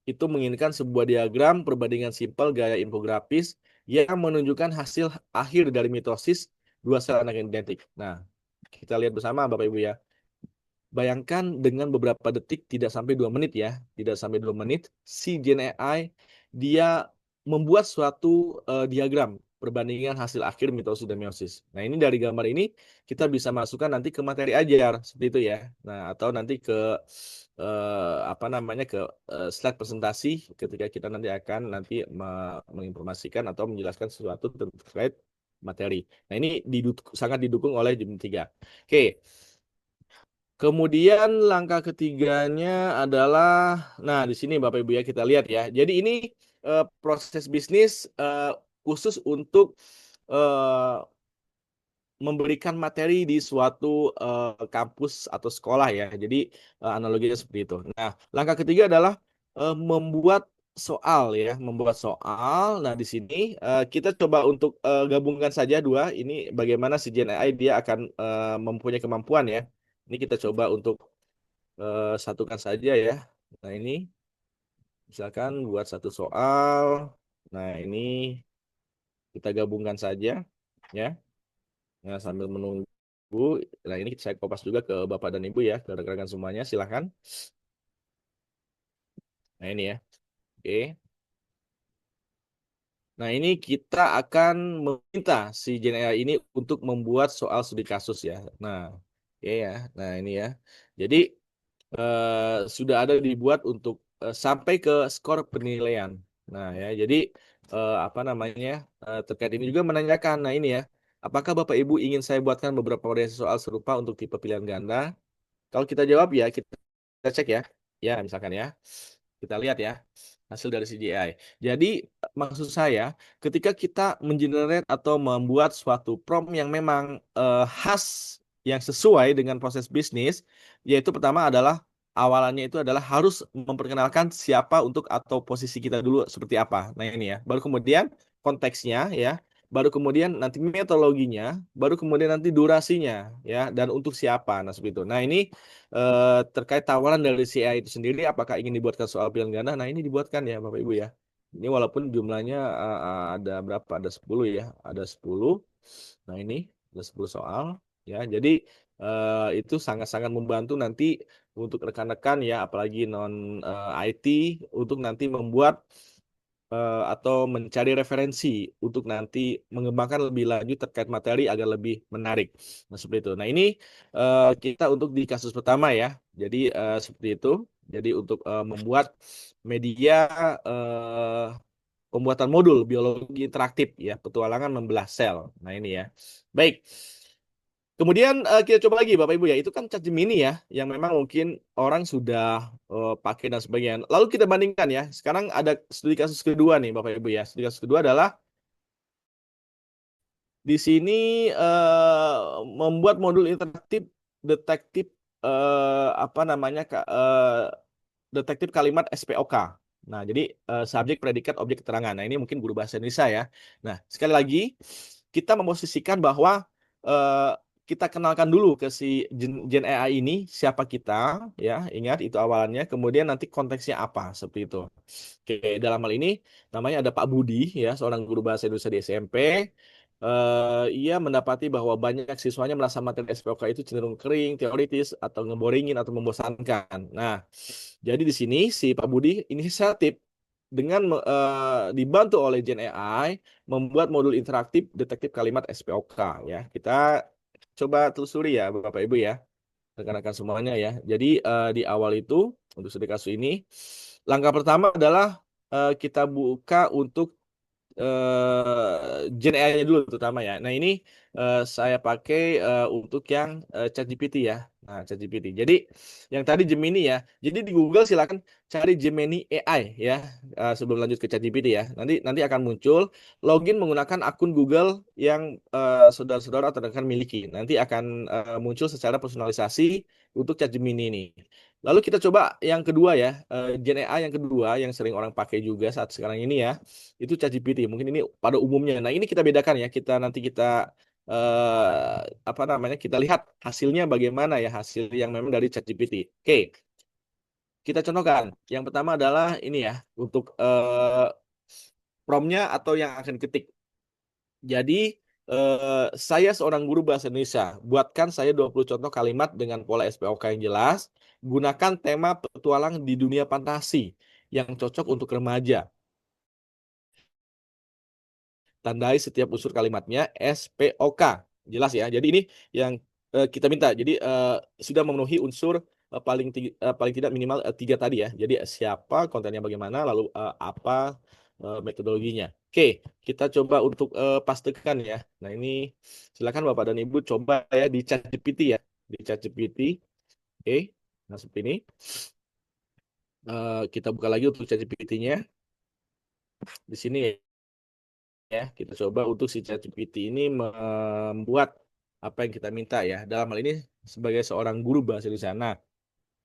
Itu menginginkan sebuah diagram perbandingan simpel gaya infografis yang menunjukkan hasil akhir dari mitosis dua sel anak yang identik. Nah, kita lihat bersama Bapak Ibu ya. Bayangkan dengan beberapa detik, tidak sampai 2 menit ya, tidak sampai 2 menit, si Gen AI dia membuat suatu diagram perbandingan hasil akhir mitosis dan meiosis. Nah ini dari gambar ini kita bisa masukkan nanti ke materi ajar seperti itu ya. Nah atau nanti ke apa namanya ke slide presentasi ketika kita nanti akan menginformasikan atau menjelaskan sesuatu terkait materi. Nah ini sangat didukung oleh Gemini 3. Oke. Kemudian langkah ketiganya adalah, nah di sini Bapak Ibu ya kita lihat ya. Jadi ini proses bisnis khusus untuk memberikan materi di suatu kampus atau sekolah ya. Jadi analoginya seperti itu. Nah, langkah ketiga adalah membuat soal ya, membuat soal. Nah, di sini kita coba untuk gabungkan saja dua. Ini bagaimana si Gen AI dia akan mempunyai kemampuan ya. Ini kita coba untuk satukan saja ya. Nah, ini misalkan buat satu soal. Nah, ini kita gabungkan saja ya. Nah, sambil menunggu, nah ini saya kopas juga ke Bapak dan Ibu ya, ke rekan-rekan semuanya, silahkan. Nah ini ya, oke. Nah ini kita akan meminta si Gen AI ini untuk membuat soal studi kasus ya. Nah, oke ya, nah ini ya. Jadi sudah ada dibuat untuk sampai ke skor penilaian. Nah ya, jadi apa namanya terkait ini juga menanyakan, nah ini ya, apakah Bapak Ibu ingin saya buatkan beberapa variasi soal serupa untuk tipe pilihan ganda? Kalau kita jawab ya, kita cek ya. Ya, misalkan ya. Kita lihat ya hasil dari CGI. Jadi maksud saya ketika kita mengenerate atau membuat suatu prompt yang memang khas yang sesuai dengan proses bisnis, yaitu pertama adalah awalannya itu adalah harus memperkenalkan siapa untuk atau posisi kita dulu seperti apa. Nah ini ya. Baru kemudian konteksnya ya, baru kemudian nanti metodologinya, baru kemudian nanti durasinya ya dan untuk siapa. Nah seperti itu. Nah ini terkait tawaran dari CI itu sendiri, apakah ingin dibuatkan soal pilihan ganda? Nah, ini dibuatkan ya, Bapak Ibu ya. Ini walaupun jumlahnya ada berapa? Ada 10 ya, ada 10. Nah, ini ada 10 soal ya. Jadi itu sangat-sangat membantu nanti untuk rekan-rekan ya, apalagi non IT untuk nanti membuat atau mencari referensi untuk nanti mengembangkan lebih lanjut terkait materi agar lebih menarik. Nah, seperti itu. Nah, ini kita untuk di kasus pertama ya. Jadi seperti itu. Jadi untuk membuat media pembuatan modul biologi interaktif ya, petualangan membelah sel. Nah, ini ya. Baik. Kemudian kita coba lagi Bapak Ibu ya, itu kan Chat Gemini ya, yang memang mungkin orang sudah pakai dan sebagainya. Lalu kita bandingkan ya, sekarang ada studi kasus kedua nih Bapak Ibu ya. Studi kasus kedua adalah di sini membuat modul interaktif detektif apa namanya detektif kalimat SPOK. Nah, jadi subjek, predikat, objek, keterangan. Nah, ini mungkin guru bahasa Indonesia ya. Nah, sekali lagi kita memposisikan bahwa kita kenalkan dulu ke si Gen AI ini siapa kita ya, ingat itu awalannya, kemudian nanti konteksnya apa seperti itu. Oke, dalam hal ini namanya ada Pak Budi ya, seorang guru bahasa Indonesia di SMP. Ia mendapati bahwa banyak siswanya merasa materi SPOK itu cenderung kering, teoritis, atau ngeboringin atau membosankan. Nah, jadi di sini si Pak Budi inisiatif dengan dibantu oleh Gen AI membuat modul interaktif detektif kalimat SPOK ya. Kita coba telusuri ya Bapak Ibu ya, rekan-rekan semuanya ya. Jadi di awal itu untuk studi kasus ini langkah pertama adalah kita buka untuk Gen AI-nya dulu terutama ya. Nah ini saya pakai untuk yang ChatGPT ya. Nah, ChatGPT. Jadi yang tadi Gemini ya. Jadi di Google silakan cari Gemini AI ya. Sebelum lanjut ke ChatGPT ya. Nanti akan muncul login menggunakan akun Google yang saudara-saudara atau rekan miliki. Nanti akan muncul secara personalisasi untuk ChatGPT ini. Lalu kita coba yang kedua ya, Gen AI yang kedua yang sering orang pakai juga saat sekarang ini ya, itu ChatGPT. Mungkin ini pada umumnya. Nah, ini kita bedakan ya. Nanti kita apa namanya, kita lihat hasilnya bagaimana ya, hasil yang memang dari ChatGPT. Oke, kita contohkan. Yang pertama adalah ini ya, untuk prompt-nya atau yang akan ketik. Jadi saya seorang guru bahasa Indonesia, buatkan saya 20 contoh kalimat dengan pola SPOK yang jelas, gunakan tema petualang di dunia fantasi yang cocok untuk remaja. Tandai setiap unsur kalimatnya SPOK. Jelas ya. Jadi ini yang kita minta. Jadi sudah memenuhi unsur paling tidak minimal 3 tadi ya. Jadi siapa, kontennya bagaimana, lalu apa metodologinya. Oke, kita coba untuk pastikan ya. Nah, ini silakan Bapak dan Ibu coba ya di ChatGPT ya. Di ChatGPT. Oke, nah seperti ini. Kita buka lagi untuk ChatGPT-nya. Di sini ya, kita coba untuk si ChatGPT ini membuat apa yang kita minta ya. Dalam hal ini sebagai seorang guru bahasa Indonesia. Nah,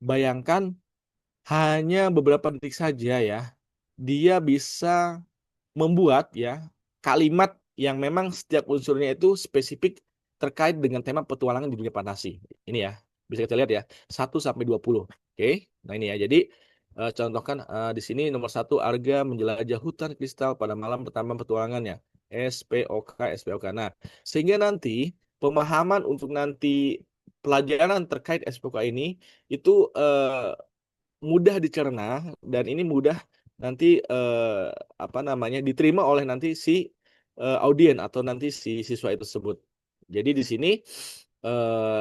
bayangkan hanya beberapa detik saja ya, dia bisa membuat ya kalimat yang memang setiap unsurnya itu spesifik terkait dengan tema petualangan di dunia fantasi. Ini ya, bisa kita lihat ya, 1 sampai 20. Oke. Nah, ini ya. Jadi contohkan di sini nomor 1, Arga menjelajah hutan kristal pada malam pertama petualangannya. SPOK, SPOK. Nah, sehingga nanti pemahaman untuk nanti pelajaran terkait SPOK ini itu mudah dicerna dan ini mudah nanti apa namanya diterima oleh nanti si audien atau nanti si siswa itu tersebut. Jadi di sini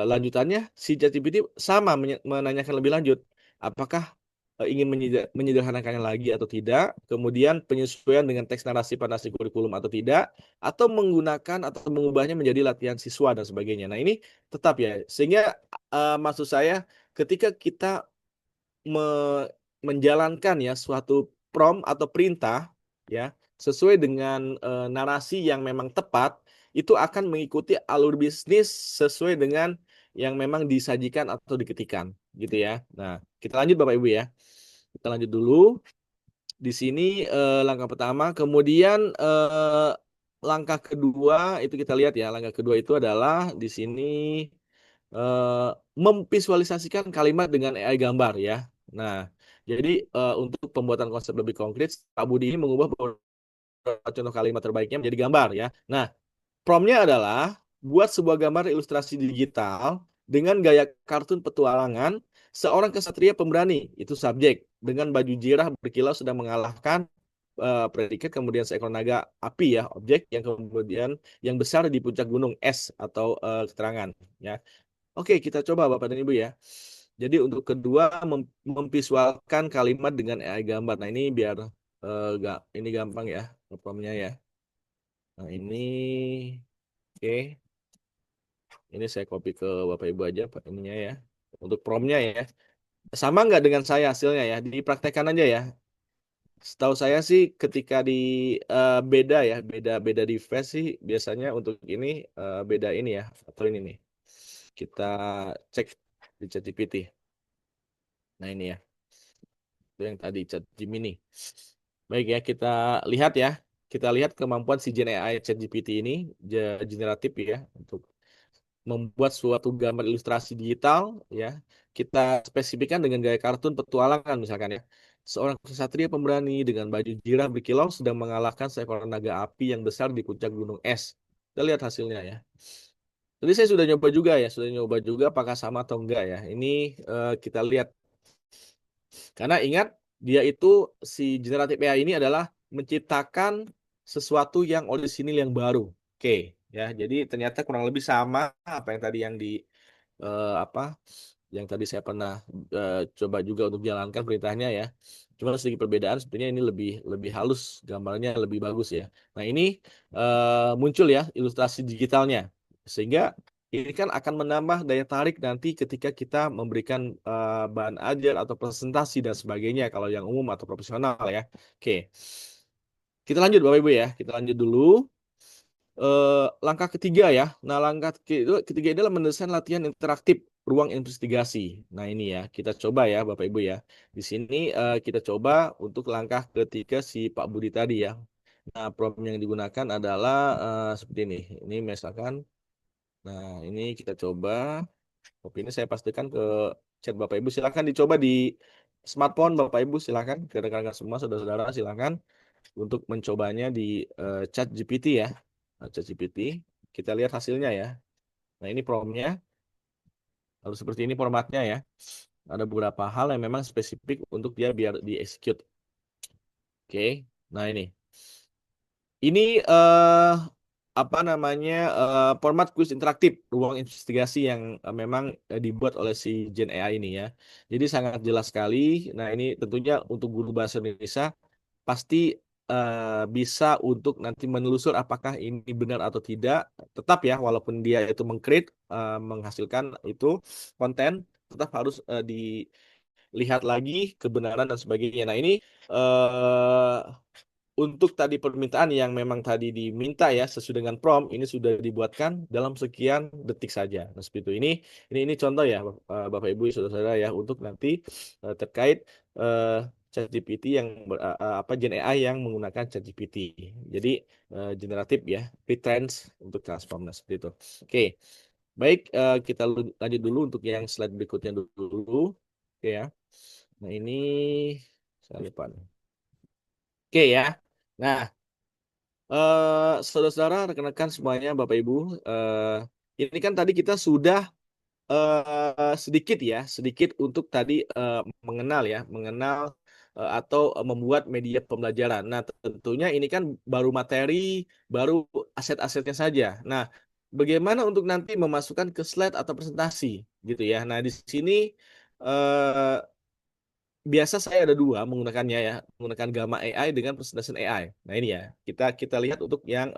lanjutannya si ChatGPT sama menanyakan lebih lanjut, apakah ingin menyederhanakannya lagi atau tidak, kemudian penyesuaian dengan teks narasi fantasi kurikulum atau tidak, atau menggunakan atau mengubahnya menjadi latihan siswa dan sebagainya. Nah, ini tetap ya, sehingga maksud saya ketika kita menjalankan ya suatu prompt atau perintah ya sesuai dengan narasi yang memang tepat, itu akan mengikuti alur bisnis sesuai dengan yang memang disajikan atau diketikkan gitu ya. Nah, kita lanjut Bapak Ibu ya. Kita lanjut dulu. Di sini langkah pertama, kemudian langkah kedua itu kita lihat ya. Langkah kedua itu adalah di sini memvisualisasikan kalimat dengan AI gambar ya. Nah, jadi untuk pembuatan konsep lebih konkret, Pak Budi ini mengubah beberapa contoh kalimat terbaiknya menjadi gambar ya. Nah, promptnya adalah buat sebuah gambar ilustrasi digital dengan gaya kartun petualangan seorang kesatria pemberani, itu subjek, dengan baju jirah berkilau sedang mengalahkan predikat, kemudian seekor naga api ya, objek yang kemudian yang besar di puncak gunung es atau keterangan ya. Oke, kita coba Bapak dan Ibu ya. Jadi untuk kedua memvisualkan kalimat dengan AI gambar. Nah, ini biar ini gampang ya promptnya ya. Nah, ini oke. Ini saya copy ke Bapak Ibu aja Pak ininya ya. Untuk promptnya ya. Sama nggak dengan saya hasilnya ya? Dipraktekkan aja ya. Setahu saya sih ketika di beda ya, beda device sih biasanya untuk ini beda ini ya atau ini nih. Kita cek di ChatGPT. Nah, ini ya. Itu yang tadi ChatGPT. Baik ya, kita lihat ya. Kita lihat kemampuan si Gen AI ChatGPT ini generatif ya untuk membuat suatu gambar ilustrasi digital ya. Kita spesifikkan dengan gaya kartun petualangan misalkan ya. Seorang kesatria pemberani dengan baju jirah berkilau sedang mengalahkan seekor naga api yang besar di puncak gunung es. Kita lihat hasilnya ya. Jadi saya sudah nyoba juga ya, sudah nyoba juga apakah sama atau enggak ya. Ini kita lihat. Karena ingat, dia itu si generatif AI ini adalah menciptakan sesuatu yang orisinil yang baru. Oke, ya. Jadi ternyata kurang lebih sama apa yang tadi yang di apa yang tadi saya pernah coba juga untuk jalankan perintahnya ya. Cuma sedikit perbedaan sebenarnya ini lebih lebih halus, gambarnya lebih bagus ya. Nah, ini muncul ya ilustrasi digitalnya. Sehingga ini kan akan menambah daya tarik nanti ketika kita memberikan bahan ajar atau presentasi dan sebagainya kalau yang umum atau profesional ya. Oke. Kita lanjut Bapak Ibu ya. Kita lanjut dulu. Langkah ketiga ya. Nah, langkah ketiga adalah mendesain latihan interaktif ruang investigasi. Nah, ini ya, kita coba ya Bapak Ibu ya. Di sini kita coba untuk langkah ketiga si Pak Budi tadi ya. Nah, prompt yang digunakan adalah seperti ini. Ini misalkan, nah ini kita coba. Kopi ini saya pastikan ke chat Bapak Ibu. Silakan dicoba di smartphone Bapak Ibu. Silakan ke rekan-rekan semua, saudara-saudara silakan untuk mencobanya di chat GPT ya. Nah, chat GPT. Kita lihat hasilnya ya. Nah, ini prompt-nya. Lalu seperti ini formatnya ya. Ada beberapa hal yang memang spesifik untuk dia biar di-execute. Oke. Nah, ini. Ini apa namanya format kuis interaktif ruang investigasi yang memang dibuat oleh si Gen AI ini ya. Jadi sangat jelas sekali. Nah, ini tentunya untuk guru bahasa Indonesia pasti bisa untuk nanti menelusur apakah ini benar atau tidak. Tetap ya, walaupun dia itu mengcreate, menghasilkan itu konten, tetap harus dilihat lagi kebenaran dan sebagainya. Nah, ini eh, untuk tadi permintaan yang memang tadi diminta ya sesuai dengan prompt ini sudah dibuatkan dalam sekian detik saja. Nah, seperti itu. Ini contoh ya Bapak Ibu Saudara-saudara ya untuk nanti terkait ChatGPT yang apa Gen AI yang menggunakan ChatGPT. Jadi generatif ya, pre-trained untuk transform nah, seperti itu. Oke. Baik, kita lanjut dulu untuk yang slide berikutnya dulu. Oke ya. Nah, ini saya lupa nih. Oke ya. Nah, saudara-saudara, rekan-rekan semuanya, Bapak Ibu, ini kan tadi kita sudah sedikit ya, sedikit untuk tadi mengenal ya, mengenal atau membuat media pembelajaran. Nah, tentunya ini kan baru materi, baru aset-asetnya saja. Nah, bagaimana untuk nanti memasukkan ke slide atau presentasi, gitu ya. Nah, di sini eh, biasa saya ada dua menggunakannya ya, menggunakan Gamma AI dengan Presentation AI. Nah, ini ya, kita lihat untuk yang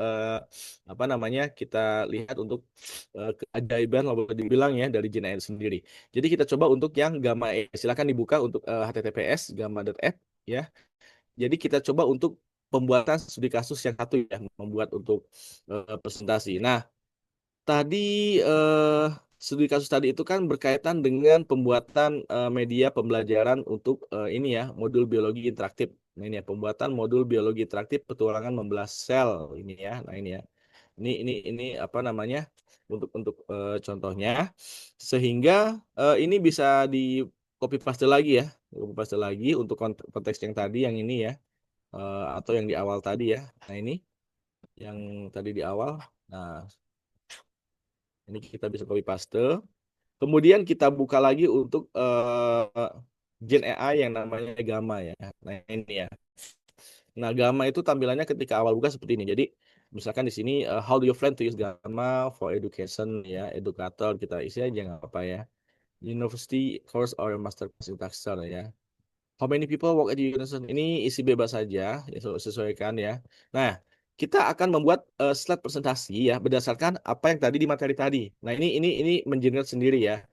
apa namanya, kita lihat untuk keajaiban kalau boleh dibilang ya dari Gen AI sendiri. Jadi kita coba untuk yang Gamma AI. Silakan dibuka untuk https gamma.app ya. Jadi kita coba untuk pembuatan studi kasus yang satu ya, membuat untuk presentasi. Nah, tadi studi kasus tadi itu kan berkaitan dengan pembuatan media pembelajaran untuk ini ya, modul biologi interaktif. Nah, ini ya, pembuatan modul biologi interaktif petualangan membelah sel ini ya. Nah, ini ya. Ini apa namanya? Untuk contohnya sehingga ini bisa di copy paste lagi ya. Copy paste lagi untuk konteks yang tadi yang ini ya. Atau yang di awal tadi ya. Nah, ini yang tadi di awal. Nah, ini kita bisa copy paste. Kemudian kita buka lagi untuk Gen AI yang namanya Gamma ya. Nah, ini ya. Nah, Gamma itu tampilannya ketika awal buka seperti ini. Jadi, misalkan di sini how do you plan to use Gamma for education ya, educator kita isi aja nggak apa ya. University course or master class instructor ya. How many people work at the university? Ini isi bebas saja, ya, sesuaikan ya. Nah, kita akan membuat slide presentasi ya berdasarkan apa yang tadi di materi tadi. Nah, ini mengenerate sendiri ya.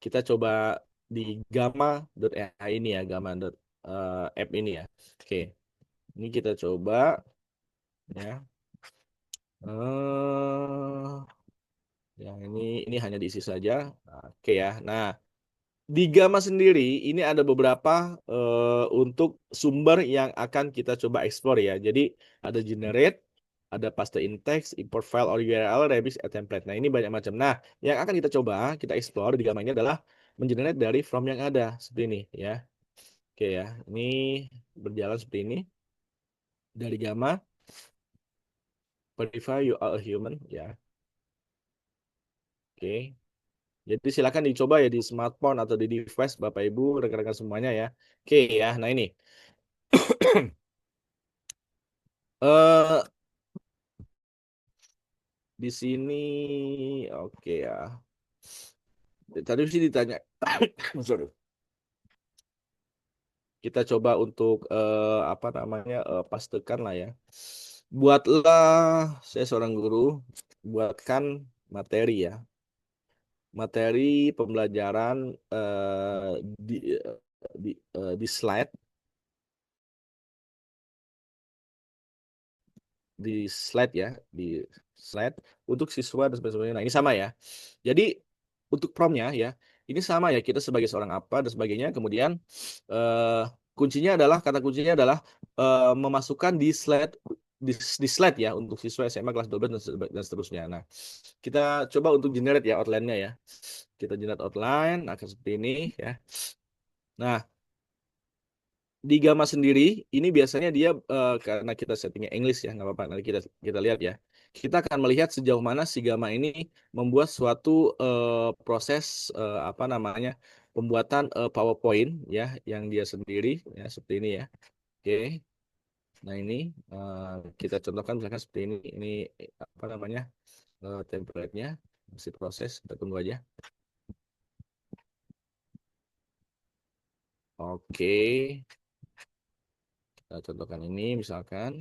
Kita coba di gamma.ai ini ya, gamma.app ini ya. Oke. Ini kita coba ya. Yang ini hanya diisi saja. Oke ya. Nah, di Gamma sendiri ini ada beberapa untuk sumber yang akan kita coba explore ya. Jadi ada generate, ada paste in text, import file or URL, remix, a template. Nah, ini banyak macam. Nah, yang akan kita coba, kita explore di Gamma ini adalah mengenerate dari from yang ada seperti ini ya. Oke ya. Ini berjalan seperti ini dari Gamma. Verify you are a human ya. Oke. Jadi silakan dicoba ya di smartphone atau di device Bapak Ibu, rekan-rekan semuanya ya. Oke ya. Nah, ini. eh di sini oke ya. Tadi sih ditanya. Sorry. Kita coba untuk apa namanya pastekan lah ya. Buatlah saya seorang guru buatkan materi ya. materi pembelajaran di di slide ya, di slide untuk siswa dan sebagainya. Nah, ini sama ya. Jadi untuk promnya ya, ini sama ya, kita sebagai seorang apa dan sebagainya. Kemudian kuncinya adalah, kata kuncinya adalah memasukkan di slide di slide ya untuk siswa SMA kelas 12 dan seterusnya. Nah, kita coba untuk generate ya outline-nya ya. Kita generate outline akan seperti ini ya. Nah, di Gamma sendiri ini biasanya dia karena kita settingnya English ya, nggak apa-apa, nanti kita lihat ya. Kita akan melihat sejauh mana si Gamma ini membuat suatu proses apa namanya, pembuatan PowerPoint ya yang dia sendiri ya, seperti ini ya. Oke. Nah, ini kita contohkan misalkan seperti ini. Ini apa namanya, template-nya masih proses, kita tunggu aja. Oke, kita contohkan ini misalkan.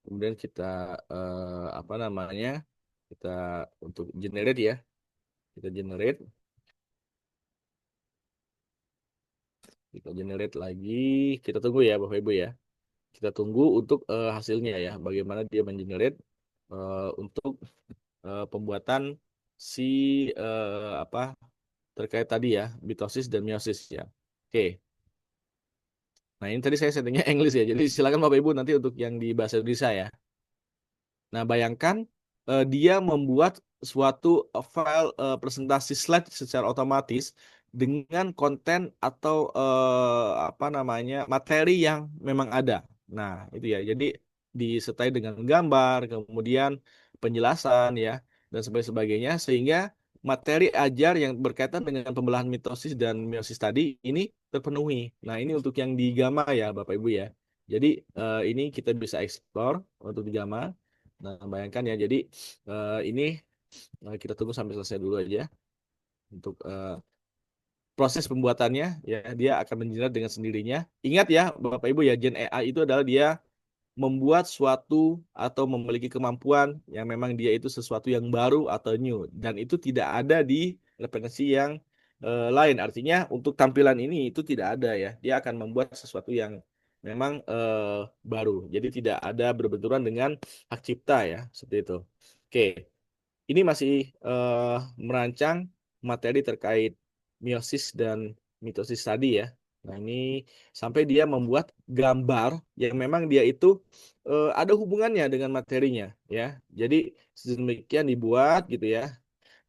Kemudian kita apa namanya, kita untuk generate ya, kita generate lagi, kita tunggu ya Bapak Ibu ya, kita tunggu untuk hasilnya ya, bagaimana dia mengenerate untuk pembuatan si apa terkait tadi ya, mitosis dan meiosis ya. Oke. Nah, ini tadi saya settingnya English ya, jadi silakan Bapak Ibu nanti untuk yang di bahasa Indonesia ya. Nah, bayangkan dia membuat suatu file presentasi slide secara otomatis dengan konten atau apa namanya, materi yang memang ada. Nah, itu ya. Jadi disertai dengan gambar, kemudian penjelasan ya, dan sebagainya sehingga materi ajar yang berkaitan dengan pembelahan mitosis dan meiosis tadi ini terpenuhi. Nah, ini untuk yang di Gamma ya, Bapak Ibu ya. Jadi ini kita bisa explore untuk di Gamma. Nah, bayangkan ya, jadi ini kita tunggu sampai selesai dulu aja untuk proses pembuatannya ya, dia akan menjerat dengan sendirinya. Ingat ya, Bapak Ibu ya, Gen AI itu adalah dia membuat suatu atau memiliki kemampuan yang memang dia itu sesuatu yang baru atau new, dan itu tidak ada di referensi yang lain. Artinya untuk tampilan ini itu tidak ada ya. Dia akan membuat sesuatu yang memang baru. Jadi tidak ada berbenturan dengan hak cipta ya, seperti itu. Oke, ini masih merancang materi terkait meiosis dan mitosis tadi ya. Nah, ini sampai dia membuat gambar yang memang dia itu ada hubungannya dengan materinya ya. Jadi sedemikian dibuat gitu ya.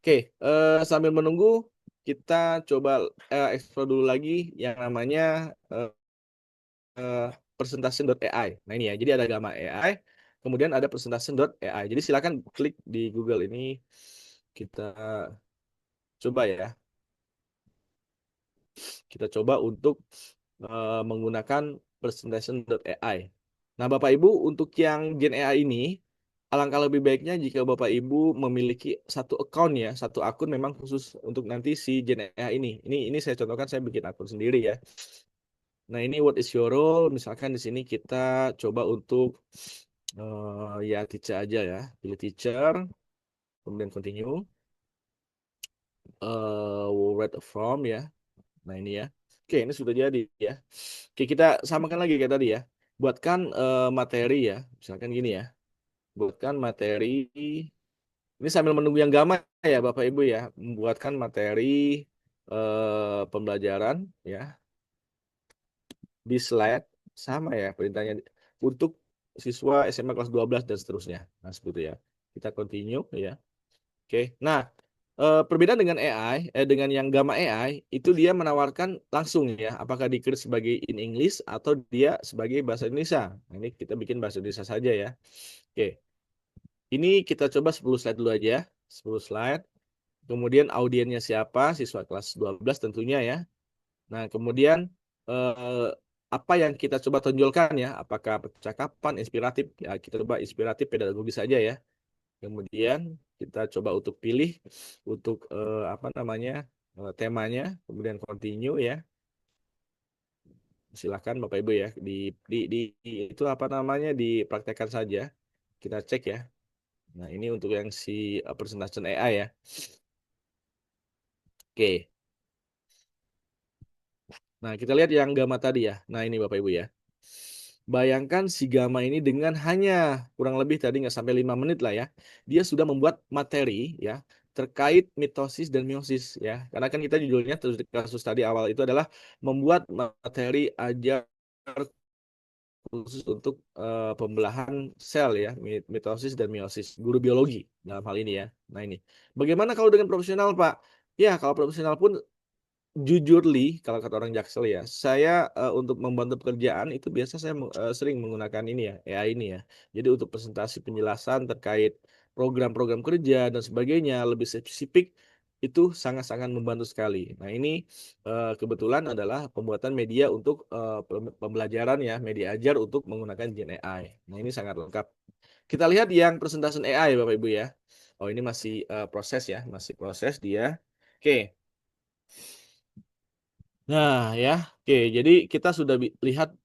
Oke, sambil menunggu kita coba explore dulu lagi yang namanya presentation.ai. Nah, ini ya. Jadi ada Gamma AI, kemudian ada presentation.ai. Jadi silakan klik di Google ini, kita coba ya. Kita coba untuk menggunakan presentation.ai. Nah, Bapak Ibu, untuk yang Gen AI ini, alangkah lebih baiknya jika Bapak Ibu memiliki satu account ya, satu akun memang khusus untuk nanti si Gen AI ini. Ini saya contohkan, saya bikin akun sendiri ya. Nah, ini what is your role? Misalkan di sini kita coba untuk ya teacher aja ya, pilih teacher, kemudian continue, write a form ya. Nah, ini ya. Oke, ini sudah jadi ya. Oke, kita samakan lagi kayak tadi ya. Buatkan materi ya. Misalkan gini ya. Buatkan materi. Ini sambil menunggu yang gamma ya Bapak Ibu ya. Membuatkan materi pembelajaran ya di slide, sama ya perintahnya untuk siswa SMA kelas 12 dan seterusnya. Nah, seperti itu ya. Kita continue ya. Oke. Nah, perbedaan dengan AI, dengan yang Gamma AI, itu dia menawarkan langsung ya, apakah di-create sebagai in English atau dia sebagai bahasa Indonesia. Nah, ini kita bikin bahasa Indonesia saja ya. Oke. Ini kita coba 10 slide dulu aja. 10 slide. Kemudian audiennya siapa? Siswa kelas 12 tentunya ya. Nah, kemudian eh, apa yang kita coba tonjolkan ya? Apakah percakapan, inspiratif? Ya, kita coba inspiratif, pedagogis saja ya. Kemudian kita coba untuk pilih untuk apa namanya, temanya, kemudian continue ya. Silakan Bapak Ibu ya itu apa namanya, dipraktekkan saja. Kita cek ya. Nah, ini untuk yang si presentation AI ya. Oke. Nah, kita lihat yang gamma tadi ya. Nah, ini Bapak Ibu ya. Bayangkan si gamma ini dengan hanya kurang lebih tadi nggak sampai 5 menit lah ya. Dia sudah membuat materi ya terkait mitosis dan meiosis ya. Karena kan kita judulnya terus di kasus tadi awal itu adalah membuat materi ajar khusus untuk pembelahan sel ya, mitosis dan meiosis, guru biologi dalam hal ini ya. Nah, ini. Bagaimana kalau dengan profesional, Pak? Ya, kalau profesional pun jujurly, kalau kata orang Jaksel ya, saya untuk membantu pekerjaan itu biasa saya sering menggunakan ini ya, AI ini ya. Jadi untuk presentasi penjelasan terkait program-program kerja dan sebagainya lebih spesifik itu sangat-sangat membantu sekali. Nah ini kebetulan adalah pembuatan media untuk pembelajaran ya, media ajar untuk menggunakan Gen AI. Nah ini sangat lengkap. Kita lihat yang presentasi AI Bapak Ibu ya. Oh ini masih proses ya, masih proses dia. Oke. Nah, ya, oke. Jadi kita sudah lihat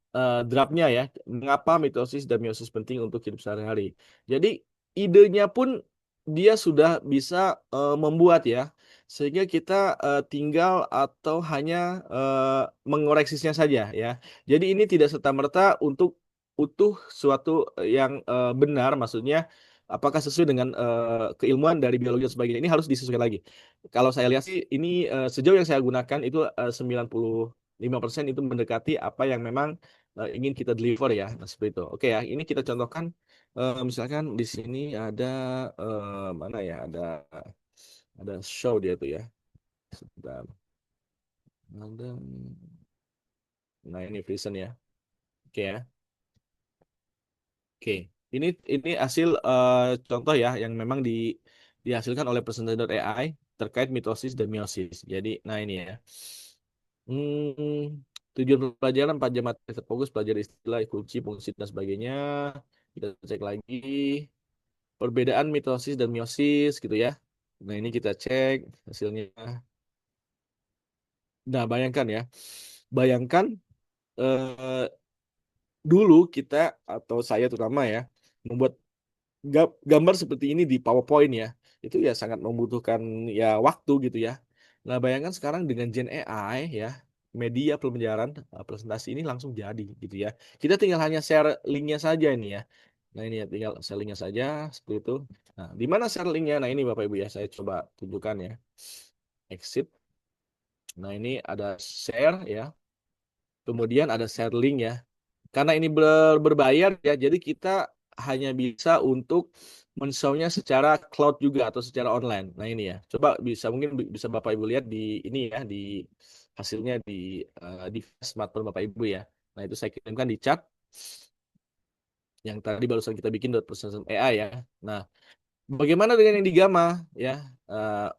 draftnya ya, mengapa mitosis dan meiosis penting untuk hidup sehari-hari. Jadi idenya pun dia sudah bisa membuat ya, sehingga kita tinggal atau hanya mengoreksinya saja ya. Jadi ini tidak serta-merta untuk utuh suatu yang benar, maksudnya apakah sesuai dengan keilmuan dari biologi dan sebagainya. Ini harus disesuaikan lagi. Kalau saya lihat sih ini sejauh yang saya gunakan itu 95% itu mendekati apa yang memang ingin kita deliver ya. Nah, seperti itu. Oke ya, ini kita contohkan misalkan di sini ada mana ya? Ada show dia tuh ya. Sebentar. Ada nah ini Vision ya. Oke ya. Oke. Ini hasil contoh ya yang memang dihasilkan oleh Presenter.ai terkait mitosis dan meiosis. Jadi, nah ini ya. Hmm, tujuan pelajaran 4 jam materi terfokus, pelajari istilah, kunci, fungsi, dan sebagainya. Kita cek lagi perbedaan mitosis dan meiosis gitu ya. Nah ini kita cek hasilnya. Nah bayangkan ya, bayangkan eh, dulu kita atau saya terutama ya membuat gambar seperti ini di PowerPoint ya, itu ya sangat membutuhkan ya waktu gitu ya. Nah, bayangkan sekarang dengan Gen AI ya, media pembelajaran presentasi ini langsung jadi gitu ya. Kita tinggal hanya share linknya saja ini ya. Nah, ini ya tinggal share linknya saja seperti itu. Nah, di mana share linknya? Nah, ini Bapak Ibu ya, saya coba tunjukkan ya. Exit. Nah, ini ada share ya. Kemudian ada share link ya. Karena ini berbayar ya, jadi kita hanya bisa untuk men-show-nya secara cloud juga atau secara online. Nah ini ya, coba mungkin bisa Bapak Ibu lihat di ini ya, di hasilnya di smartphone Bapak Ibu ya. Nah itu saya kirimkan di chat yang tadi barusan kita bikin .present AI ya. Nah bagaimana dengan yang di Gamma ya, Eh,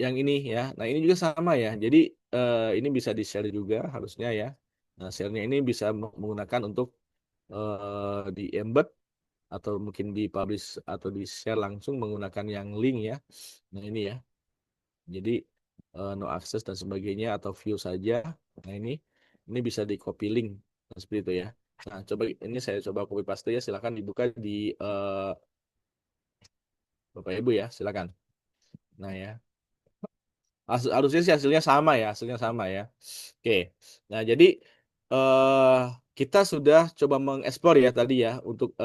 yang ini ya. Nah ini juga sama ya. Jadi ini bisa di-share juga harusnya ya. Nah share-nya ini bisa menggunakan untuk di embed atau mungkin di publish atau di share langsung menggunakan yang link ya. Nah ini ya. Jadi no access dan sebagainya atau view saja. Nah ini bisa di copy link. Nah, seperti itu ya. Nah coba ini saya coba copy paste ya. Silakan dibuka di Bapak Ibu ya. Silakan. Nah ya. Harusnya sih hasilnya sama ya. Hasilnya sama ya. Oke. Nah jadi eh kita sudah coba mengeksplor ya tadi ya untuk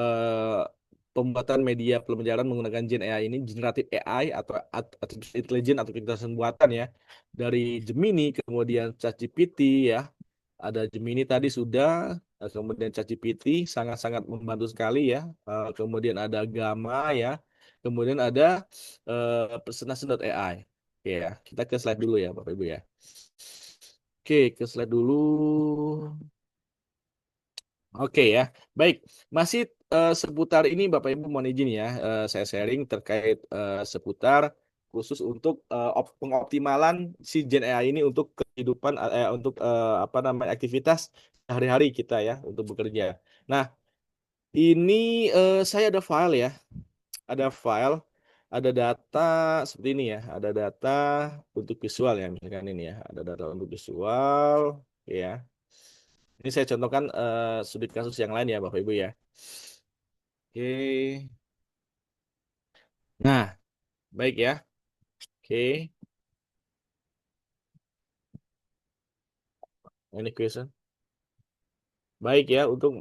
pembuatan media pembelajaran menggunakan Gen AI ini, generatif AI atau artificial intelligence atau kecerdasan buatan ya, dari Gemini kemudian ChatGPT ya, ada Gemini tadi sudah, kemudian ChatGPT sangat-sangat membantu sekali ya, kemudian ada Gamma ya, kemudian ada Presentations.ai. Oke ya, kita ke slide dulu ya Bapak Ibu ya. Oke, ke slide dulu. Oke ya, baik. Masih seputar ini Bapak Ibu mohon izin ya, saya sharing terkait seputar khusus untuk pengoptimalan si Gen AI ini untuk kehidupan untuk apa namanya aktivitas sehari-hari kita ya untuk bekerja. Nah, ini saya ada file ya, ada file, ada data seperti ini ya, ada data untuk visual ya, misalkan ini ya, ada data untuk visual ya. Ini saya contohkan studi kasus yang lain ya Bapak Ibu ya. Oke. Nah, baik ya. Oke. Any question? Baik ya, untuk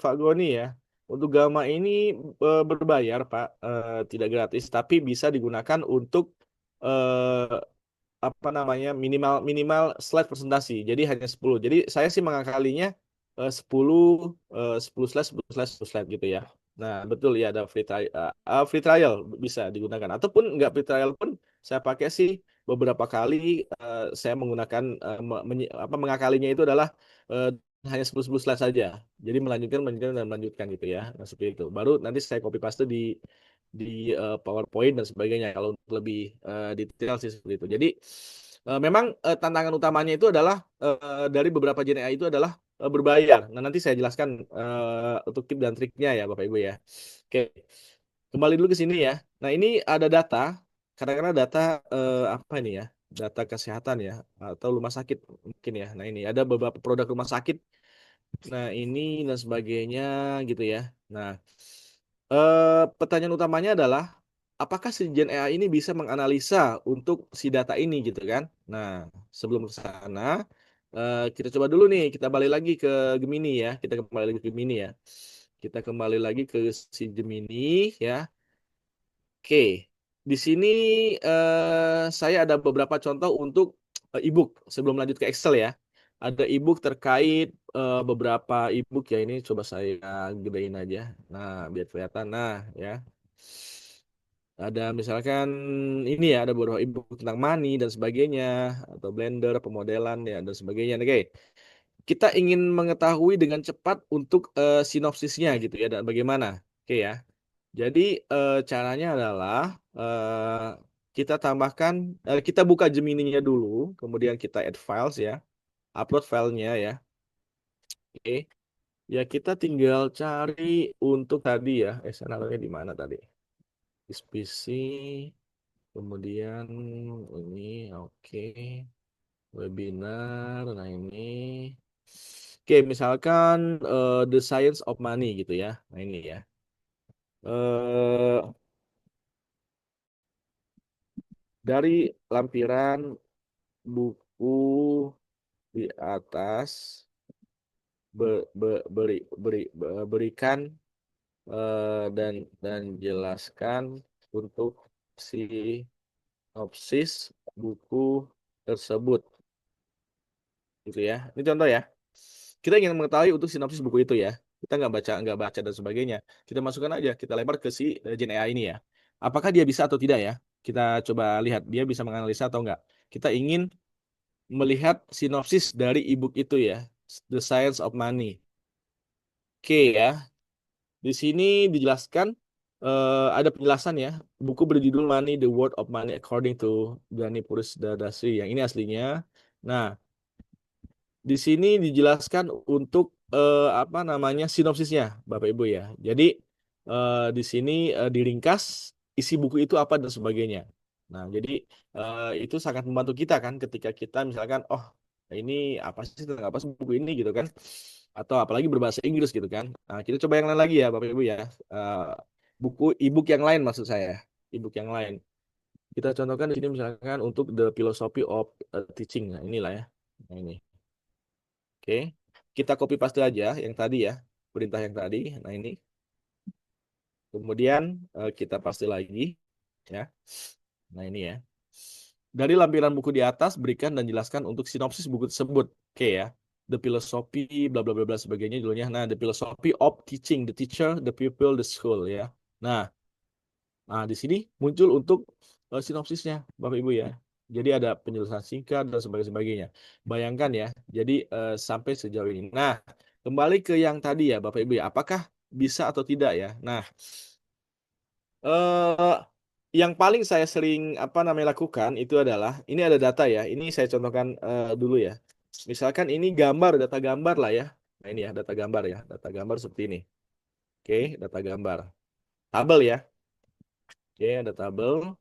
Pak Goni ya. Untuk Gamma ini berbayar, Pak. Tidak gratis, tapi bisa digunakan untuk eh, apa namanya minimal minimal slide presentasi. Jadi hanya 10. Jadi saya sih mengakalinya 10 10 slide 10 slide 10 slide gitu ya. Nah, betul ya ada free trial bisa digunakan ataupun nggak free trial pun saya pakai sih beberapa kali saya menggunakan mengakalinya itu adalah eh, hanya 10 slide saja. Jadi melanjutkan melanjutkan dan melanjutkan gitu ya. Nah, seperti itu. Baru nanti saya copy paste di PowerPoint dan sebagainya kalau untuk lebih detail sih seperti itu. Jadi memang tantangan utamanya itu adalah dari beberapa Gen AI itu adalah berbayar. Nah, nanti saya jelaskan untuk tip dan triknya ya Bapak Ibu ya. Oke. Kembali dulu ke sini ya. Nah, ini ada data, kadang-kadang data apa ini ya? Data kesehatan ya atau rumah sakit mungkin ya. Nah, ini ada beberapa produk rumah sakit. Nah, ini dan sebagainya gitu ya. Nah, pertanyaan utamanya adalah apakah si Gen AI ini bisa menganalisa untuk si data ini gitu kan? Nah, sebelum ke sana kita coba dulu nih, kita balik lagi ke Gemini ya. Kita kembali lagi ke Gemini ya. Kita kembali lagi ke si Gemini ya. Oke, di sini saya ada beberapa contoh untuk ebook sebelum lanjut ke Excel ya. Ada ebook terkait beberapa ebook ya ini coba saya gedein aja. Nah, biar kelihatan. Nah, ya. Ada misalkan ini ya ada beberapa ebook tentang money dan sebagainya atau Blender, pemodelan ya dan sebagainya. Oke. Kita ingin mengetahui dengan cepat untuk sinopsisnya gitu ya dan bagaimana. Oke ya. Jadi caranya adalah kita tambahkan, kita buka Gemini-nya dulu, kemudian kita add files ya, upload filenya ya. Oke, ya kita tinggal cari untuk tadi ya, naruhnya di mana tadi? This PC, kemudian ini, oke, webinar, nah ini. Oke, misalkan The Science of Money gitu ya, nah ini ya. eh dari lampiran buku di atas berikan dan jelaskan untuk sinopsis buku tersebut gitu ya. Ini contoh ya. Kita ingin mengetahui untuk sinopsis buku itu ya. Kita nggak baca dan sebagainya. Kita masukkan aja, kita lempar ke si Gen AI ini ya. Apakah dia bisa atau tidak ya? Kita coba lihat dia bisa menganalisa atau enggak. Kita ingin melihat sinopsis dari ebook itu ya, The Science of Money. Oke ya, di sini dijelaskan ada penjelasan ya. Buku berjudul Money, The World of Money According to Gani Purisdasari. Yang ini aslinya. Nah, di sini dijelaskan untuk apa namanya sinopsisnya, Bapak Ibu ya. Jadi di sini diringkas isi buku itu apa dan sebagainya. Nah, jadi itu sangat membantu kita kan ketika kita misalkan, oh ini apa sih tentang apa sih buku ini gitu kan? Atau apalagi berbahasa Inggris gitu kan. Nah, kita coba yang lain lagi ya, Bapak Ibu ya. Eh, buku e-book yang lain maksud saya, e-book yang lain. Kita contohkan di sini misalkan untuk The Philosophy of Teaching. Nah, inilah ya. Nah, ini. Oke, kita copy paste aja yang tadi ya, perintah yang tadi. Nah ini, kemudian kita paste lagi ya. Nah ini ya. Dari lampiran buku di atas, berikan dan jelaskan untuk sinopsis buku tersebut. Oke ya. The philosophy, bla bla bla bla sebagainya judulnya. Nah, the philosophy of teaching, the teacher, the pupil, the school ya. Nah, di sini muncul untuk sinopsisnya, Bapak Ibu ya. Jadi ada penjelasan singkat dan sebagainya. Bayangkan ya, jadi sampai sejauh ini. Nah, kembali ke yang tadi ya, Bapak Ibu ya. Apakah bisa atau tidak ya? Nah, eh, yang paling saya sering apa namanya lakukan itu adalah ini ada data ya. Ini saya contohkan dulu ya. Misalkan ini gambar, data gambar lah ya. Nah, ini ya, data gambar ya. Data gambar seperti ini. Oke, data gambar. Tabel ya. Oke, ada tabel.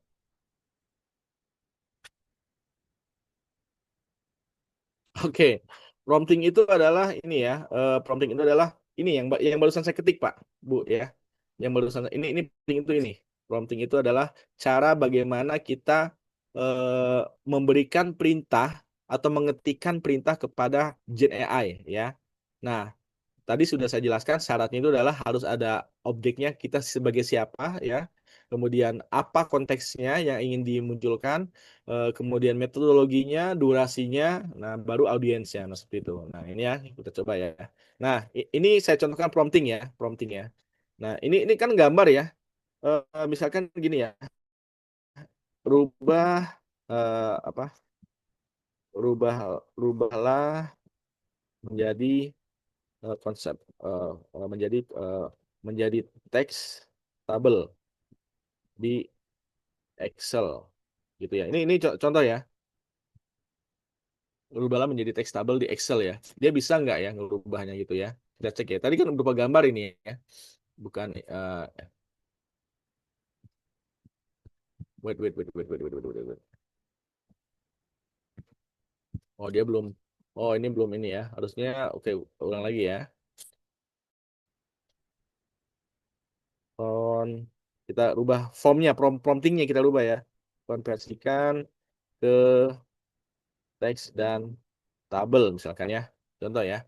Oke, prompting itu adalah ini ya. Prompting itu adalah ini yang barusan saya ketik Pak, Bu ya. Yang barusan ini prompting itu ini. Prompting itu adalah cara bagaimana kita memberikan perintah atau mengetikkan perintah kepada Gen AI ya. Nah, tadi sudah saya jelaskan syaratnya itu adalah harus ada objeknya kita sebagai siapa ya. Kemudian apa konteksnya yang ingin dimunculkan, kemudian metodologinya, durasinya, nah baru audiensnya, nah seperti itu. Nah ini ya kita coba ya. Nah ini saya contohkan prompting ya. Nah ini kan gambar ya. Misalkan gini ya, rubah apa? Rubahlah menjadi konsep menjadi menjadi teks tabel di Excel gitu ya. Ini contoh ya. Rubahlah menjadi teks tabel di Excel ya. Dia bisa nggak ya ngerubahnya gitu ya? Kita cek ya. Tadi kan berupa gambar ini ya. Bukan wait. Oh, dia belum. Oh, ini belum ini ya. Harusnya oke, ulang lagi ya. Font kita rubah formnya, promptingnya kita rubah ya. Konversikan ke teks dan tabel misalkan ya. Contoh ya.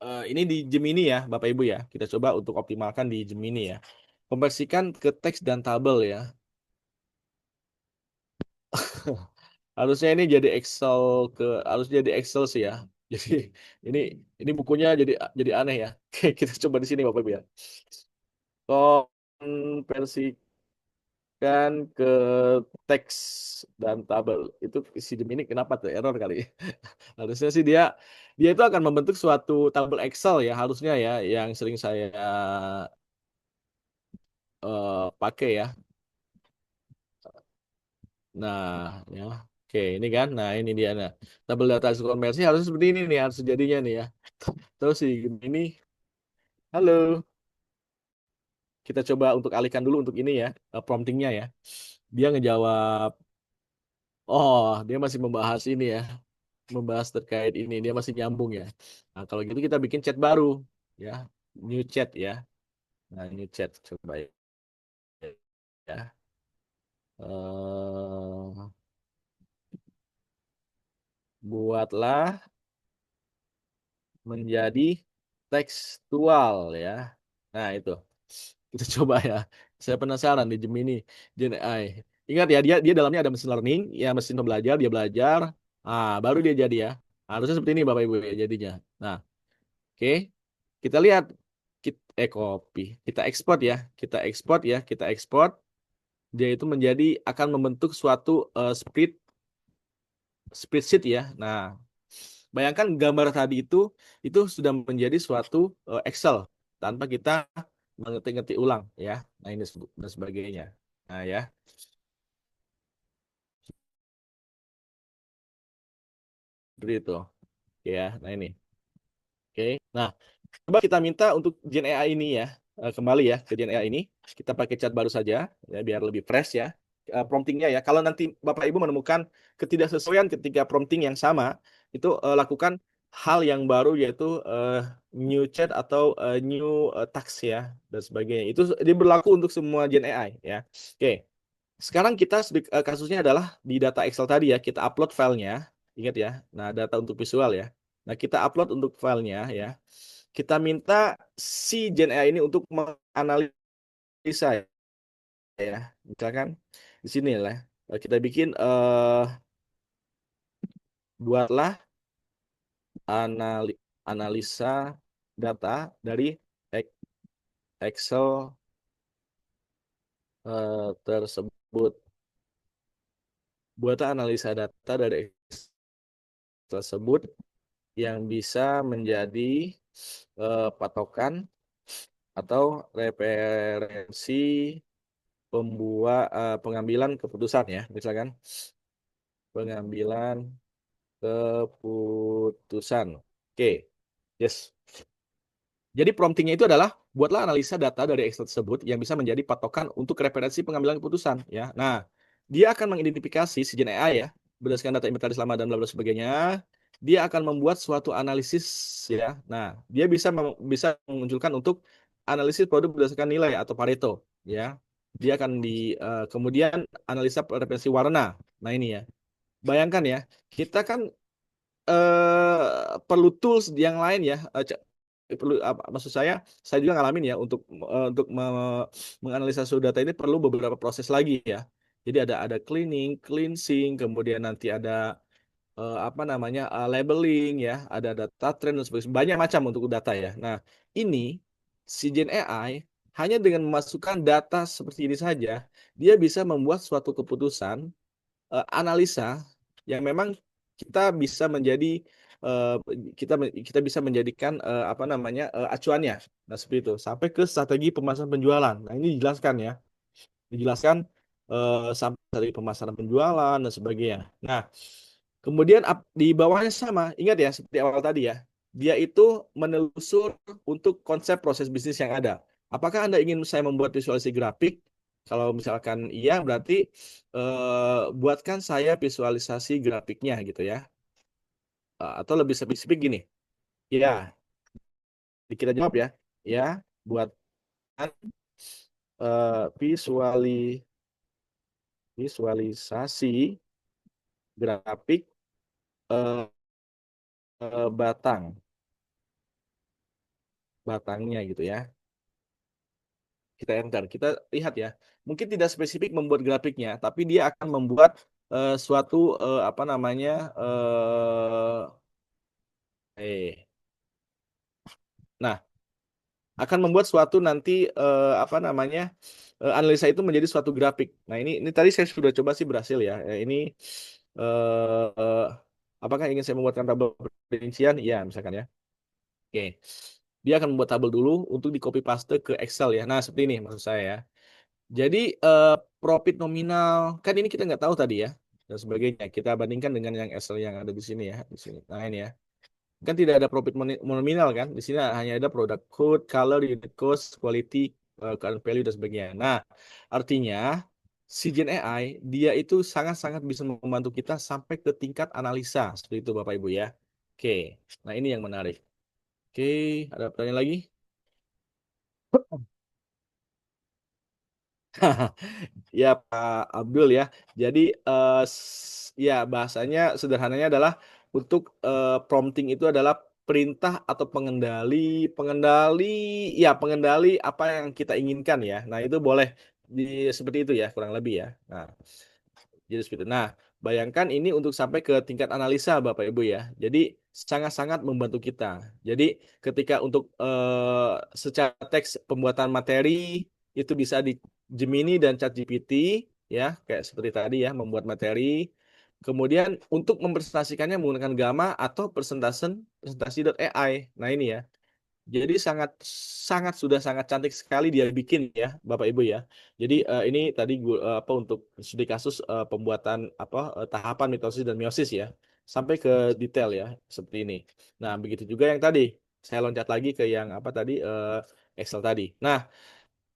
Ini di Gemini ya, Bapak Ibu ya. Kita coba untuk optimalkan di Gemini ya. Konversikan ke teks dan tabel ya. Harusnya ini jadi Excel harus jadi Excel sih ya. Jadi ini ini bukunya jadi aneh ya. Oke, kita coba di sini Bapak Ibu ya. Konversikan ke teks dan tabel. Itu si Gemini kenapa tuh error kali? Harusnya sih dia dia itu akan membentuk suatu tabel Excel ya harusnya ya yang sering saya pakai ya. Nah, ya. Oke, ini kan. Nah, ini dia nah. Tabel data hasil konversi harus seperti ini nih harus jadinya nih ya. Terus sih ini halo. Kita coba untuk alihkan dulu untuk ini ya, promptingnya ya. Dia ngejawab, oh, dia masih membahas ini ya, membahas terkait ini, dia masih nyambung ya. Nah, kalau gitu kita bikin chat baru ya, new chat ya. Nah, new chat coba ya. Eh, buatlah menjadi tekstual ya. Nah, itu. Kita coba ya. Saya penasaran di Gemini Gen AI. Ingat ya, dia dia dalamnya ada mesin learning, ya mesin pembelajar, dia belajar. Ah, baru dia jadi ya. Harusnya seperti ini Bapak Ibu ya jadinya. Nah, oke. Kita lihat copy. Kita ekspor ya. Kita ekspor. Dia itu menjadi akan membentuk suatu spreadsheet ya. Nah, bayangkan gambar tadi itu sudah menjadi suatu Excel tanpa kita mengetik-ngetik ulang ya. Nah, ini dan sebagainya. Nah, ya. Seperti itu. Oke ya. Nah, ini. Oke. Nah, coba kita minta untuk Gen AI ini ya. Kembali ya ke Gen AI ini. Kita pakai chat baru saja ya biar lebih fresh ya. Promptingnya ya. Kalau nanti Bapak Ibu menemukan ketidaksesuaian ketika prompting yang sama, itu lakukan hal yang baru yaitu new chat atau new task ya dan sebagainya. Itu dia berlaku untuk semua Gen AI ya. Oke. Sekarang kita kasusnya adalah di data Excel tadi ya, kita upload filenya, ingat ya. Nah, data untuk visual ya. Nah, kita upload untuk filenya ya. Kita minta si Gen AI ini untuk menganalisa ya. Misalkan di sini lah. Kita bikin buatlah analisa data dari Excel tersebut. Buatlah analisa data dari Excel tersebut yang bisa menjadi patokan atau referensi pengambilan keputusan ya, misalkan pengambilan keputusan. Oke, yes. Jadi promptingnya itu adalah buatlah analisa data dari Excel tersebut yang bisa menjadi patokan untuk referensi pengambilan keputusan ya. Nah, dia akan mengidentifikasi si Gen AI ya berdasarkan data inventaris lama dan bla bla sebagainya. Dia akan membuat suatu analisis ya. Nah, dia bisa memunculkan untuk analisis produk berdasarkan nilai atau Pareto ya. Dia akan kemudian analisa referensi warna. Nah, ini ya. bayangkan ya, kita kan perlu tools yang lain ya. Perlu maksud saya juga ngalamin ya untuk menganalisa suatu data ini perlu beberapa proses lagi ya. Jadi ada cleaning, cleansing, kemudian nanti ada apa namanya labeling ya, ada data trend dan sebagainya, banyak macam untuk data ya. Nah, ini si Gen AI hanya dengan memasukkan data seperti ini saja, dia bisa membuat suatu keputusan analisa yang memang kita bisa menjadi eh, kita bisa menjadikan apa namanya acuannya. Nah, seperti itu sampai ke strategi pemasaran penjualan. Nah, ini dijelaskan ya. Dijelaskan sampai dari pemasaran penjualan dan sebagainya. Nah, kemudian di bawahnya sama, ingat ya seperti awal tadi ya, dia itu menelusur untuk konsep proses bisnis yang ada. Apakah Anda ingin saya membuat visualisasi grafik? Kalau misalkan iya, berarti buatkan saya visualisasi grafiknya gitu ya. Atau lebih spesifik gini, ya, kita jawab ya, ya, buatkan visualisasi grafik eh, batangnya gitu ya. Kita enter, kita lihat ya. Mungkin tidak spesifik membuat grafiknya, tapi dia akan membuat suatu apa namanya nah, akan membuat suatu nanti apa namanya analisa itu menjadi suatu grafik. Nah, ini tadi saya sudah coba sih berhasil ya. Ini eh, apakah ingin saya membuatkan tabel perincian? Iya, misalkan ya. Oke. Dia akan membuat tabel dulu untuk di copy paste ke Excel ya. Nah, seperti ini maksud saya ya. Jadi profit nominal kan ini kita nggak tahu tadi ya dan sebagainya. Kita bandingkan dengan yang Excel yang ada di sini ya, di sini. Nah, ini ya. Kan tidak ada profit nominal kan? Di sini hanya ada product code, color, unit cost, quality, current value dan sebagainya. Nah, artinya si Gen AI dia itu sangat-sangat bisa membantu kita sampai ke tingkat analisa seperti itu Bapak Ibu ya. Oke. Nah, ini yang menarik. Oke, ada pertanyaan lagi? Ya Pak Abdul ya. Jadi ya bahasanya sederhananya adalah untuk prompting itu adalah perintah atau pengendali pengendali ya pengendali apa yang kita inginkan ya. Nah itu boleh seperti itu ya kurang lebih ya. Nah jadi seperti itu. Nah bayangkan ini untuk sampai ke tingkat analisa Bapak Ibu ya. Jadi sangat-sangat membantu kita. Jadi ketika untuk secara teks pembuatan materi itu bisa di Gemini dan ChatGPT ya kayak seperti tadi ya membuat materi. Kemudian untuk mempresentasikannya menggunakan Gamma atau presentasi.ai. Nah ini ya. Jadi sangat sangat sudah sangat cantik sekali dia bikin ya Bapak Ibu ya. Jadi ini tadi apa untuk studi kasus pembuatan apa tahapan mitosis dan meiosis ya sampai ke detail ya seperti ini. Nah begitu juga yang tadi saya loncat lagi ke yang apa tadi Excel tadi. Nah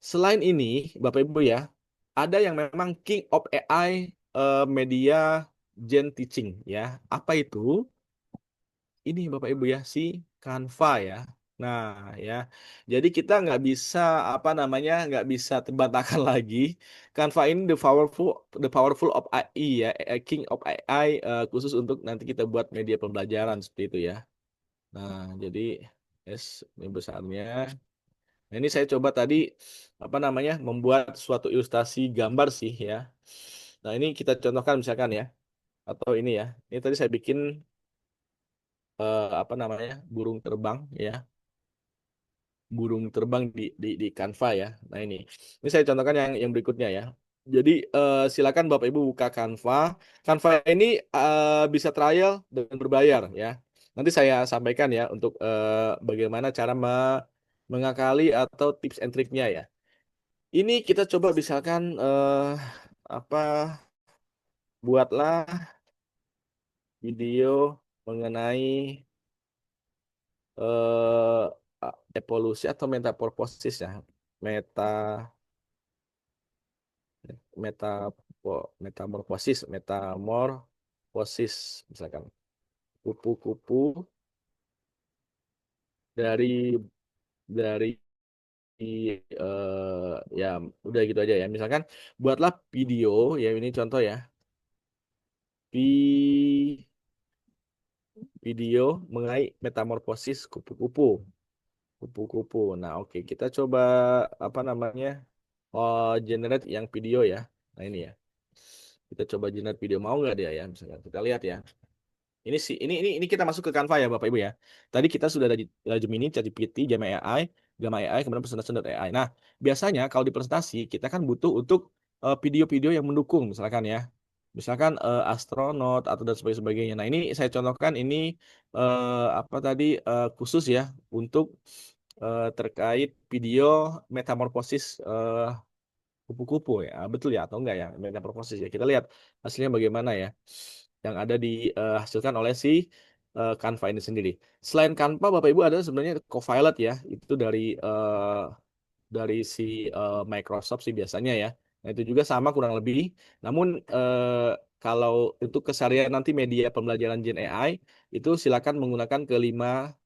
selain ini, Bapak Ibu ya, ada yang memang King of AI media Gen Teaching ya. Apa itu? Ini Bapak Ibu ya, si Canva ya. Nah ya, jadi kita nggak bisa apa namanya nggak bisa terbantahkan lagi. Canva ini the powerful of AI ya, King of AI khusus untuk nanti kita buat media pembelajaran seperti itu ya. Nah jadi yes ini besarnya. Nah, ini saya coba tadi apa namanya membuat suatu ilustrasi gambar sih ya. Nah, ini kita contohkan misalkan ya atau ini ya. Ini tadi saya bikin apa namanya burung terbang ya, burung terbang di Canva ya. Nah, ini saya contohkan yang berikutnya ya. Jadi silakan Bapak Ibu buka Canva. Canva ini bisa trial dan berbayar ya. Nanti saya sampaikan ya untuk bagaimana cara mengakali atau tips and triknya ya. Ini kita coba misalkan apa buatlah video mengenai eh, evolusi atau metamorfosis ya. Meta meta metamorfosis misalkan kupu-kupu dari dari ya udah gitu aja ya. Misalkan buatlah video ya ini contoh ya. video mengenai metamorfosis kupu-kupu. Kupu-kupu. Nah, oke, kita coba apa namanya? Generate yang video ya. Nah, ini ya. Kita coba generate video, mau nggak dia ya? Misalkan kita lihat ya. Ini sih, ini kita masuk ke Canva ya, Bapak Ibu ya. Tadi kita sudah ada Gemini, ChatGPT, Gemini AI, Gamma AI, kemudian presentasi AI. Nah, biasanya kalau di presentasi kita kan butuh untuk video-video yang mendukung, misalkan ya, misalkan astronot atau dan sebagainya. Nah, ini saya contohkan ini apa tadi khusus ya untuk terkait video metamorfosis kupu-kupu ya. Betul ya atau enggak ya metamorfosis ya. Kita lihat hasilnya bagaimana ya yang ada dihasilkan oleh si Canva ini sendiri. Selain Canva, Bapak Ibu ada sebenarnya Copilot ya. Itu dari si Microsoft sih biasanya ya. Nah, itu juga sama kurang lebih. Namun kalau untuk keseharian nanti media pembelajaran Gen AI itu silakan menggunakan kelima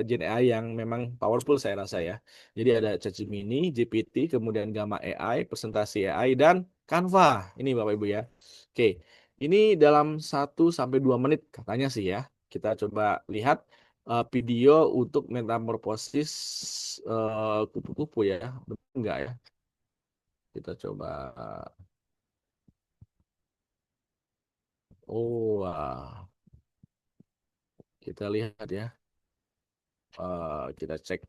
Gen AI yang memang powerful saya rasa ya. Jadi ada ChatGPT, GPT, kemudian Gamma AI, presentasi AI dan Canva. Ini Bapak Ibu ya. Oke, ini dalam 1 sampai 2 menit katanya sih ya. Kita coba lihat video untuk metamorfosis kupu-kupu ya. Betul enggak ya? Kita coba. Oh, wah. Kita lihat ya. Kita cek.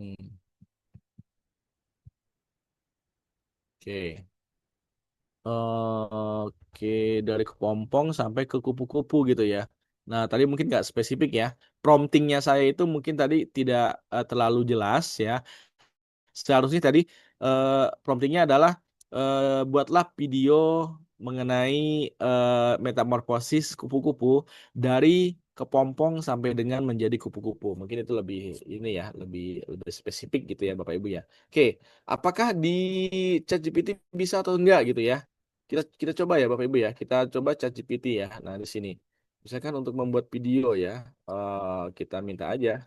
Hmm, Oke. Oke, dari kepompong sampai ke kupu-kupu gitu ya. Nah, tadi mungkin nggak spesifik ya. Promptingnya saya itu mungkin tadi tidak terlalu jelas ya. Seharusnya tadi promptingnya adalah buatlah video mengenai metamorfosis kupu-kupu dari kepompong sampai dengan menjadi kupu-kupu. Mungkin itu lebih ini ya, lebih spesifik gitu ya Bapak Ibu ya. Oke, apakah di ChatGPT bisa atau enggak gitu ya? Kita kita coba ya Bapak Ibu ya. Kita coba ChatGPT ya. Nah, di sini. Misalkan untuk membuat video ya, kita minta aja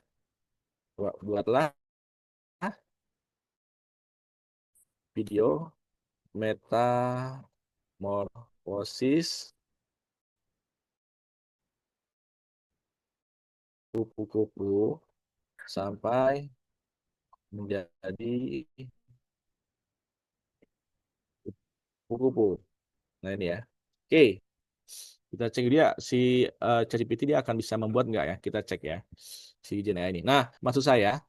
buatlah video metamorfosis kupu-kupu sampai menjadi kupu-kupu. Nah ini ya. Oke, kita cek dia si ChatGPT dia akan bisa membuat nggak ya? Kita cek ya si Gen AI ini. Nah, maksud saya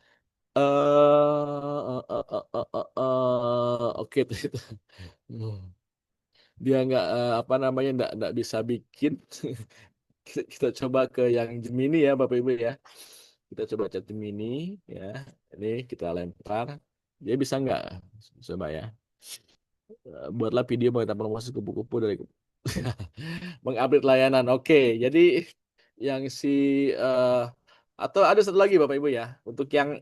oke itu dia nggak apa namanya nggak bisa bikin. Kita coba ke yang Gemini ya Bapak Ibu ya. Kita coba chat Gemini ya. Ini kita lempar. Dia bisa nggak? Coba ya. Buatlah video mengenai promosi kupu-kupu dari mengupdate layanan. Oke, jadi yang si eh, atau ada satu lagi Bapak Ibu ya. Untuk yang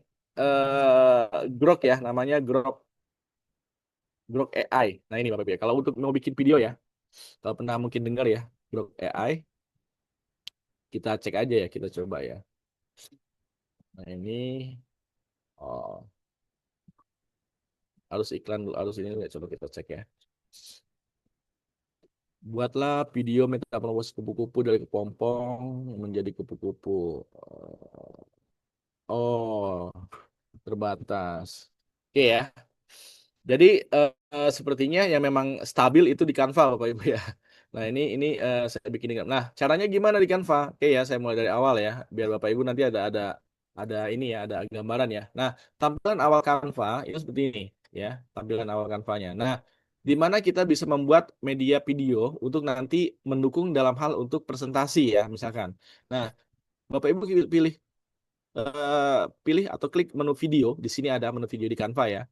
Grok ya, namanya Grok AI. Nah ini Bapak Ibu ya. Kalau untuk mau bikin video ya, kalau pernah mungkin dengar ya, Grok AI, kita cek aja ya, kita coba ya. Nah ini oh, harus iklan dulu, harus ini nggak, coba kita cek ya. Buatlah video metamorfosis kupu-kupu dari kepompong menjadi kupu-kupu. Oh, terbatas. Oke ya. Jadi sepertinya yang memang stabil itu di Canva Bapak Ibu ya. Nah, ini saya bikin ini. Nah, caranya gimana di Canva? Oke ya, saya mulai dari awal ya, biar Bapak Ibu nanti ada ini ya, ada gambaran ya. Nah, tampilan awal Canva itu seperti ini ya, tampilan awal Canva-nya. Nah, di mana kita bisa membuat media video untuk nanti mendukung dalam hal untuk presentasi ya, misalkan. Nah, Bapak Ibu pilih pilih atau klik menu video. Di sini ada menu video di Canva ya.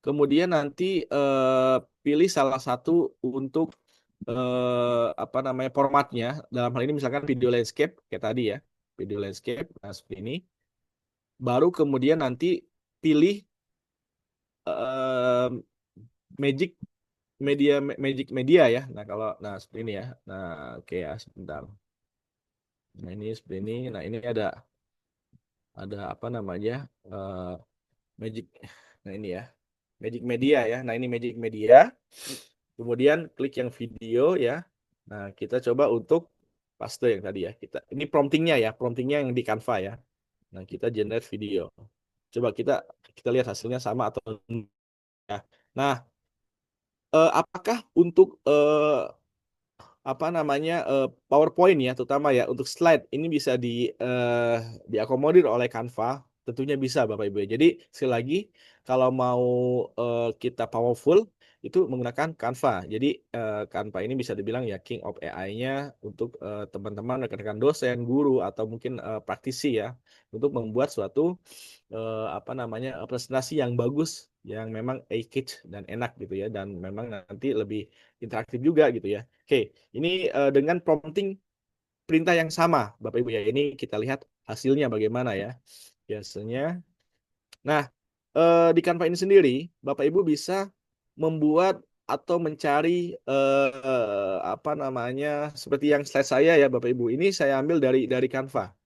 Kemudian nanti pilih salah satu untuk apa namanya formatnya. Dalam hal ini misalkan video landscape kayak tadi ya, video landscape. Nah seperti ini. Baru kemudian nanti pilih eh, magic magic media ya. Nah kalau seperti ini ya. Nah oke ya sebentar. Nah ini seperti ini. Nah ini ada apa namanya magic. Nah ini ya magic media ya. Nah ini magic media. Kemudian klik yang video ya. Nah, kita coba untuk paste yang tadi ya. Ini promptingnya ya, promptingnya yang di Canva ya. Nah, kita generate video. Coba kita lihat hasilnya sama atau enggak. Nah, apakah untuk apa namanya PowerPoint ya, terutama ya untuk slide ini bisa diakomodir oleh Canva? Tentunya bisa Bapak Ibu ya. Jadi sekali lagi kalau mau kita powerful itu menggunakan Canva. Jadi Canva ini bisa dibilang ya king of AI-nya untuk teman-teman rekan-rekan dosen, guru atau mungkin praktisi ya untuk membuat suatu apa namanya presentasi yang bagus yang memang eye-catch dan enak gitu ya dan memang nanti lebih interaktif juga gitu ya. Oke, ini dengan prompting perintah yang sama Bapak Ibu ya. Ini kita lihat hasilnya bagaimana ya. Biasanya. Nah, di Canva ini sendiri Bapak Ibu bisa membuat atau mencari apa namanya seperti yang slide saya ya Bapak Ibu. Ini saya ambil dari Canva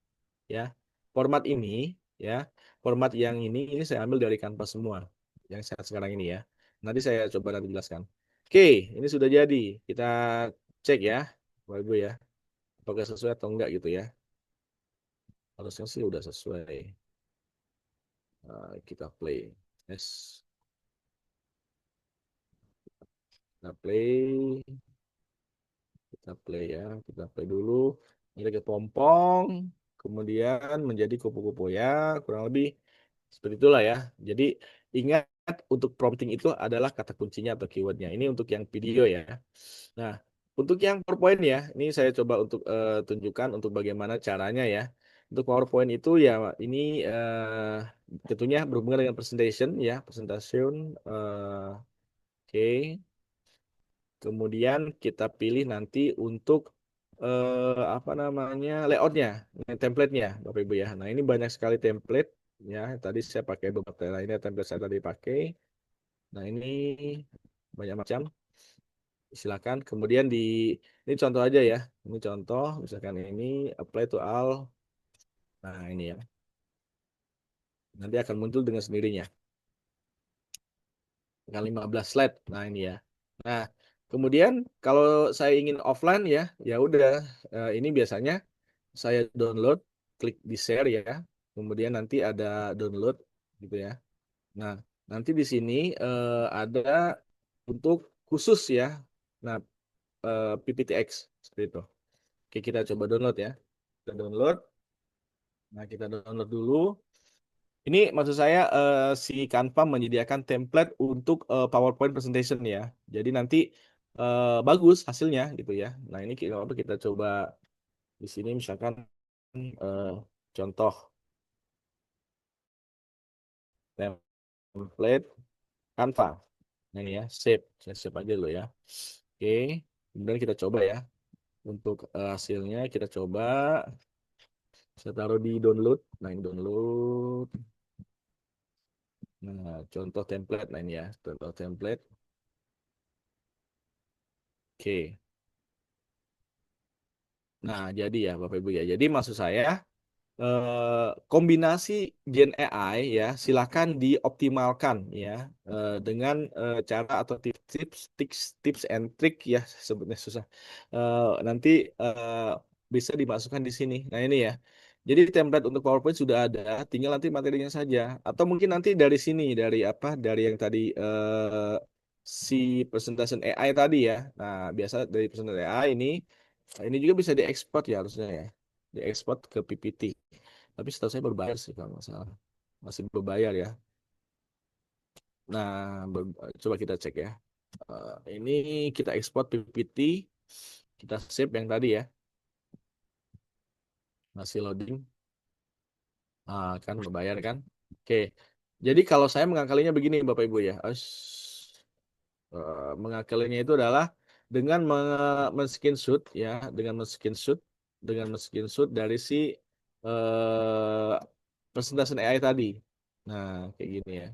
ya. Format ini ya, format yang ini saya ambil dari Canva semua yang saya sekarang ini ya. Nanti saya coba nanti jelaskan. Oke, ini sudah jadi. Kita cek ya, Bapak Ibu ya, apakah sesuai atau enggak gitu ya. Harusnya sih udah sesuai. Kita play. Yes, kita play. Kita play ya, kita play dulu. Ini kepompong, kemudian menjadi kupu-kupu ya, kurang lebih seperti itulah ya. Jadi ingat untuk prompting itu adalah kata kuncinya atau keywordnya. Ini untuk yang video ya. Nah, untuk yang PowerPoint ya, ini saya coba untuk tunjukkan untuk bagaimana caranya ya. Untuk PowerPoint itu ya ini tentunya berhubungan dengan presentation ya, presentation. Oke. Kemudian kita pilih nanti untuk apa namanya layoutnya, template-nya, Bapak Ibu ya. Nah ini banyak sekali template ya. Tadi saya pakai beberapa lainnya template saya tadi pakai. Nah ini banyak macam. Silakan. Kemudian ini contoh aja ya. Ini contoh, misalkan ini apply to all. Nah ini ya. Nanti akan muncul dengan sendirinya. Dengan 15 slide. Nah ini ya. Nah kemudian kalau saya ingin offline ya, ya udah. Ini biasanya saya download, klik di share ya. Kemudian nanti ada download gitu ya. Nah, nanti di sini ada untuk khusus ya. Nah, PPTX seperti itu. Oke, kita coba download ya. Kita download. Nah, kita download dulu. Ini maksud saya si Canva menyediakan template untuk PowerPoint presentation ya. Jadi nanti bagus hasilnya gitu ya. Nah, ini kita coba di sini misalkan eh, contoh template Canva. Nah, ini ya, save. Saya save aja dulu ya. Oke, kemudian kita coba ya. Untuk hasilnya kita coba. Saya taruh di download. Nah, ini download. Nah, contoh template. Nah, ini ya, contoh template. Oke. Nah, jadi ya, Bapak Ibu ya. Jadi maksud saya, kombinasi Gen AI ya silakan dioptimalkan ya dengan cara atau tips and trick ya sebetulnya susah. Nanti bisa dimasukkan di sini. Nah ini ya. Jadi template untuk PowerPoint sudah ada, tinggal nanti materinya saja. Atau mungkin nanti dari sini, dari apa? Dari yang tadi si presentation AI tadi ya. Nah biasa dari presentation AI ini juga bisa diekspor ya harusnya ya, diekspor ke PPT. Tapi setahu saya berbayar sih kalau nggak salah. Masih berbayar ya. Nah, coba kita cek ya. Ini kita ekspor PPT, kita save yang tadi ya. Masih loading. Kan berbayar kan. Oke. Jadi kalau saya mengakalinya begini Bapak Ibu ya. Mengakalinya itu adalah dengan men-screenshot ya, dengan men-screenshot dari si eh, presentasi AI tadi. Nah, kayak gini ya.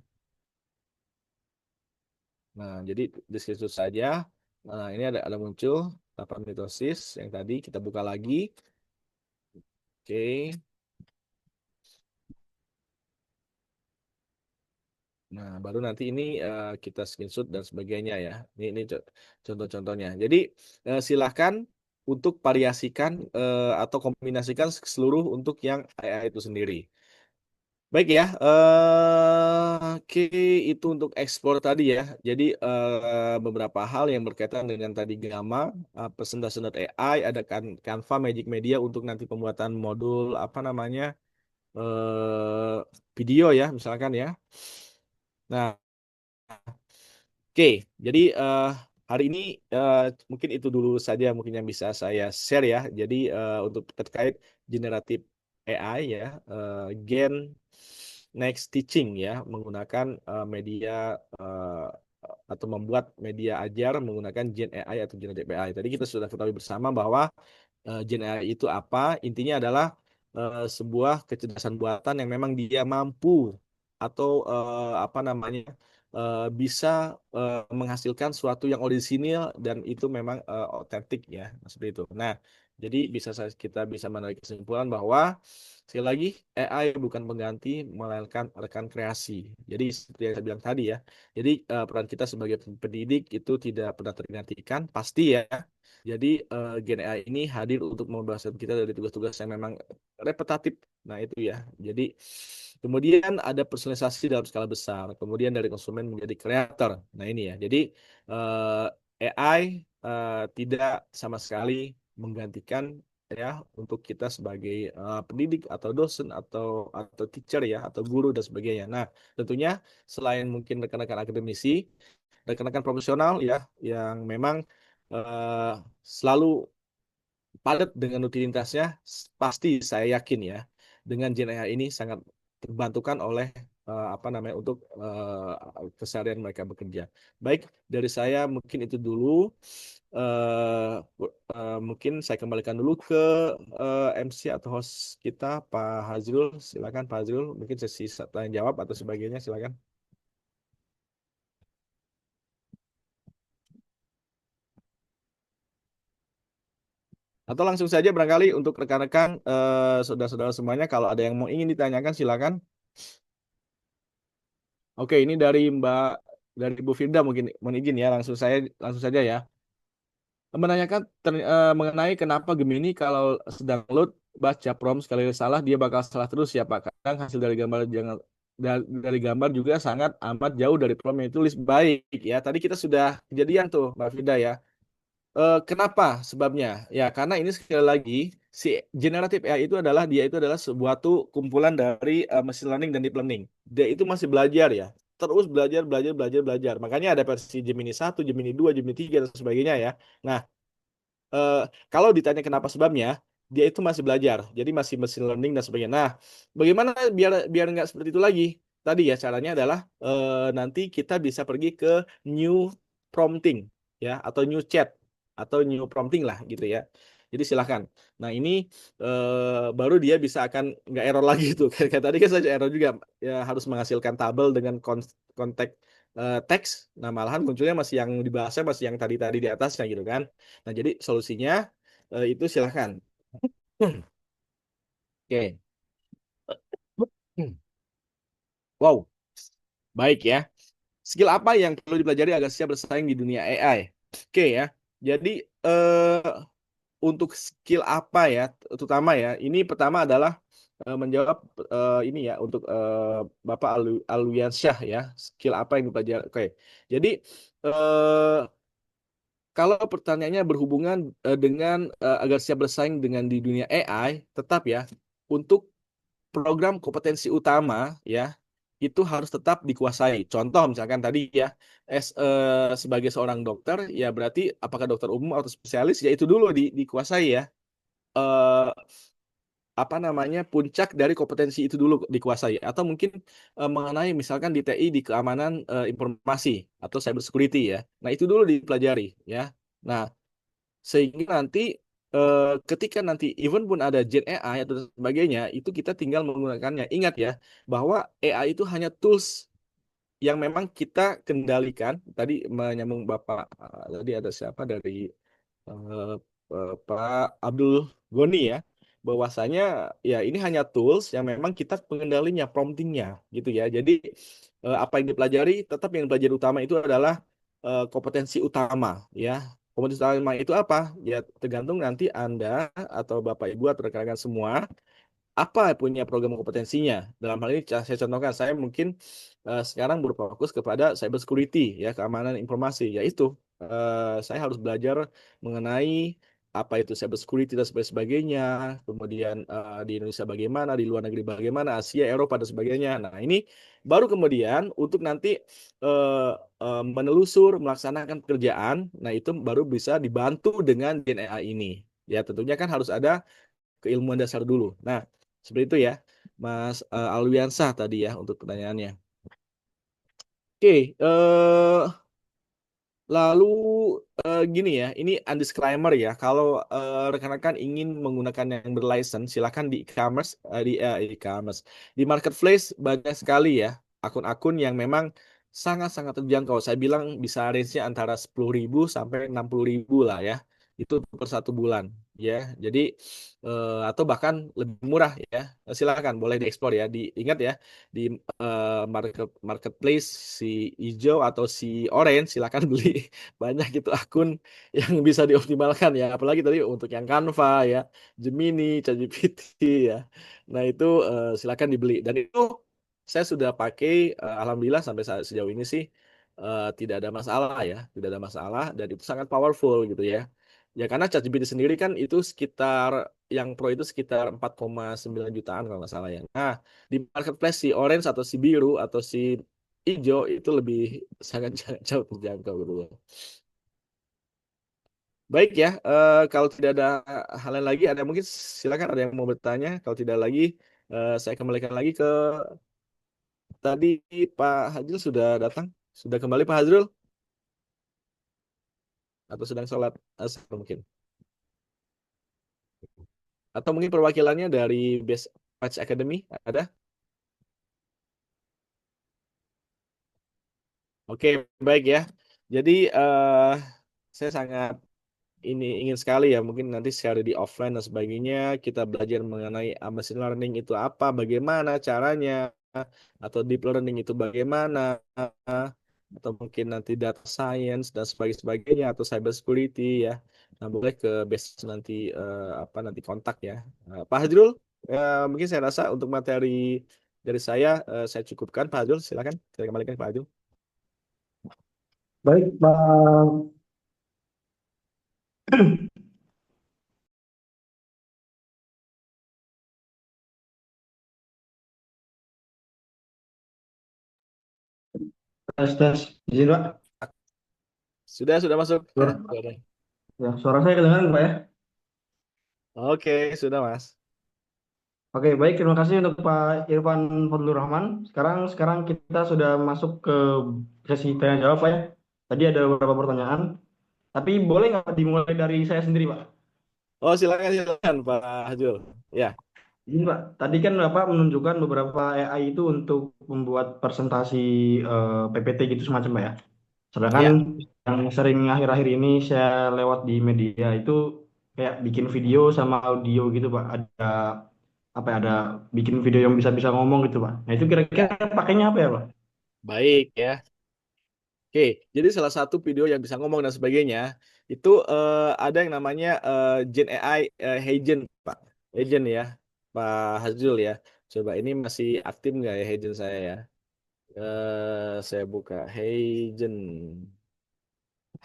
Nah, jadi di situ saja. Nah, ini ada muncul tahapan mitosis yang tadi kita buka lagi. Oke. Nah, baru nanti ini kita screenshot dan sebagainya ya. Ini contoh-contohnya. Jadi silahkan untuk variasikan atau kombinasikan seluruh untuk yang AI itu sendiri. Baik ya, oke itu untuk ekspor tadi ya. Jadi beberapa hal yang berkaitan dengan tadi Gamma, Presentasi.ai, ada Canva, Magic Media untuk nanti pembuatan modul apa namanya eh video ya, misalkan ya. Nah, oke, jadi hari ini eh, mungkin itu dulu saja mungkin yang bisa saya share ya. Jadi untuk terkait generatif AI ya, Gen Next Teaching ya, menggunakan media atau membuat media ajar menggunakan Gen AI atau generatif AI. Tadi kita sudah ketahui bersama bahwa Gen AI itu apa? Intinya adalah sebuah kecerdasan buatan yang memang dia mampu atau apa namanya bisa menghasilkan sesuatu yang orisinil dan itu memang otentik ya, seperti itu. Nah, jadi kita bisa menarik kesimpulan bahwa sekali lagi AI bukan pengganti melainkan rekan kreasi. Jadi seperti yang saya bilang tadi ya. Jadi peran kita sebagai pendidik itu tidak pernah tergantikan, pasti ya. Jadi Gen AI ini hadir untuk membebaskan kita dari tugas-tugas yang memang repetitif. Nah, itu ya. Jadi kemudian ada personalisasi dalam skala besar. Kemudian dari konsumen menjadi kreator. Nah, ini ya. Jadi AI tidak sama sekali menggantikan ya untuk kita sebagai pendidik atau dosen atau teacher ya atau guru dan sebagainya. Nah, tentunya selain mungkin rekan-rekan akademisi, rekan-rekan profesional ya yang memang eh, selalu padat dengan rutinitasnya, pasti saya yakin ya dengan Gen AI ini sangat terbantukan oleh apa namanya untuk keseharian mereka bekerja. Baik, dari saya mungkin itu dulu. eh Mungkin saya kembalikan dulu ke MC atau host kita, Pak Hazrul. Silakan Pak Hazrul, mungkin sesi tanya jawab atau sebagainya, silakan. Atau langsung saja barangkali untuk rekan-rekan saudara-saudara semuanya kalau ada yang mau ingin ditanyakan silakan. Oke, ini dari Bu Firda mungkin mohon izin ya langsung saja ya. Menanyakan mengenai kenapa Gemini kalau sedang load baca prompt sekali salah dia bakal salah terus ya Pak. Kadang hasil dari gambar jangan dari gambar juga sangat amat jauh dari prompt yang ditulis baik ya. Tadi kita sudah kejadian tuh Mbak Firda ya. Kenapa sebabnya? Ya, karena ini sekali lagi si generatif AI itu adalah sebuah tuh kumpulan dari machine learning dan deep learning. Dia itu masih belajar ya. Terus belajar, belajar, belajar, belajar. Makanya ada versi Gemini 1, Gemini 2, Gemini 3 dan sebagainya ya. Nah, eh, kalau ditanya kenapa sebabnya, dia itu masih belajar. Jadi masih machine learning dan sebagainya. Nah, bagaimana biar biar nggak seperti itu lagi? Tadi ya caranya adalah nanti kita bisa pergi ke new prompting ya atau new chat atau new prompting lah gitu ya. Jadi silahkan. Nah ini baru dia bisa akan nggak error lagi tuh. Kayak tadi kan saja error juga ya harus menghasilkan tabel dengan konteks teks. Nah malahan munculnya masih yang dibahasnya masih yang tadi-tadi di atasnya gitu kan. Nah jadi solusinya itu silahkan. Oke. Wow, baik ya. Skill apa yang perlu dipelajari agar siap bersaing di dunia AI? Oke ya. Jadi untuk skill apa ya, terutama ya. Ini pertama adalah menjawab ini ya untuk Bapak Alwiansyah ya. Skill apa yang dipelajari? Oke. Jadi kalau pertanyaannya berhubungan dengan agar siap bersaing dengan di dunia AI, tetap ya untuk program kompetensi utama ya itu harus tetap dikuasai. Contoh misalkan tadi ya sebagai seorang dokter ya berarti apakah dokter umum atau spesialis ya itu dulu dikuasai ya. Eh, Apa namanya puncak dari kompetensi itu dulu dikuasai atau mungkin mengenai misalkan di TI di keamanan informasi atau cyber security ya. Nah, itu dulu dipelajari ya. Nah, sehingga nanti ketika nanti even pun ada Gen AI atau sebagainya, itu kita tinggal menggunakannya. Ingat ya, bahwa AI itu hanya tools yang memang kita kendalikan. Tadi menyambung Bapak, tadi ada siapa dari eh, Pak Abdul Goni ya. bahwasanya ya ini hanya tools yang memang kita pengendalinya, promptingnya gitu ya. Jadi apa yang dipelajari, tetap yang dipelajari utama itu adalah kompetensi utama ya. Kompetensi utama itu apa? Ya tergantung nanti Anda atau Bapak Ibu atau rekan-rekan semua apa punya program kompetensinya. Dalam hal ini saya contohkan, saya mungkin sekarang berfokus kepada cyber security ya, keamanan informasi. Yaitu saya harus belajar mengenai apa itu cyber security dan sebagainya. Kemudian di Indonesia bagaimana, di luar negeri bagaimana, Asia, Eropa dan sebagainya. Nah, ini baru kemudian untuk nanti eh, menelusur, melaksanakan pekerjaan. Nah, itu baru bisa dibantu dengan Gen AI ini. Ya, tentunya kan harus ada keilmuan dasar dulu. Nah, seperti itu ya, Mas Alwiansah tadi ya untuk pertanyaannya. Oke, lalu gini ya, ini undisclaimer ya. Kalau rekan-rekan ingin menggunakan yang berlicense, silakan di e-commerce, e-commerce, di marketplace banyak sekali ya akun-akun yang memang sangat-sangat terjangkau. Saya bilang bisa range-nya antara 10.000 sampai 60.000 lah ya. Itu per 1 bulan ya. Jadi atau bahkan lebih murah ya. Silakan boleh dieksplor ya. Diingat ya di marketplace si hijau atau si orange silakan beli banyak itu akun yang bisa dioptimalkan ya, apalagi tadi untuk yang Canva ya, Gemini, ChatGPT ya. Nah itu silakan dibeli dan itu saya sudah pakai alhamdulillah sampai sejauh ini sih tidak ada masalah ya, tidak ada masalah dan itu sangat powerful gitu ya. Ya karena ChatGPT sendiri kan itu sekitar yang pro itu sekitar 4,9 jutaan kalau nggak salah ya. Nah, di marketplace si orange atau si biru atau si hijau itu lebih sangat jauh terjangkau gitu ya. Baik ya, kalau tidak ada hal lain lagi, ada mungkin silakan ada yang mau bertanya. Kalau tidak lagi, saya kembalikan lagi ke tadi Pak Hajrul sudah datang, sudah kembali Pak Hajrul atau sedang sholat asar mungkin, atau mungkin perwakilannya dari Best Patch Academy ada? Oke, baik ya. Jadi saya sangat ini ingin sekali ya mungkin nanti secara di offline dan sebagainya kita belajar mengenai machine learning itu apa, bagaimana caranya, atau deep learning itu bagaimana, atau mungkin nanti data science dan sebagainya atau cyber security ya. Nah, boleh ke base nanti apa nanti kontak ya. Pak Hajrul, mungkin saya rasa untuk materi dari saya cukupkan. Pak Hajrul, silakan saya kembalikan ke Pak Hajrul. Baik, Bang. Tes, tes. Izin, Pak. Sudah masuk. Suara, Sudah. ya, suara saya kedengaran, Pak ya? Oke, sudah Mas. Oke, baik. Terima kasih untuk Pak Irfan Fadlur Rahman. Sekarang kita sudah masuk ke sesi tanya jawab, Pak ya. Tadi ada beberapa pertanyaan. Tapi boleh nggak dimulai dari saya sendiri, Pak? Oh, silakan Pak Hajul. Ya, Ini Pak, tadi kan Bapak menunjukkan beberapa AI itu untuk membuat presentasi PPT gitu semacam Pak ya. Sedangkan ya. yang sering akhir-akhir ini saya lewat di media itu kayak bikin video sama audio gitu Pak. Ada apa ya, ada bikin video yang bisa-bisa ngomong gitu Pak. Nah itu kira-kira pakainya apa ya Pak? Baik ya. Oke, jadi salah satu video yang bisa ngomong dan sebagainya itu ada yang namanya Gen AI Heijen, Pak. Heijen ya, Pak Hajul ya. Coba ini masih aktif nggak ya Heijen saya ya? Saya buka Heijen.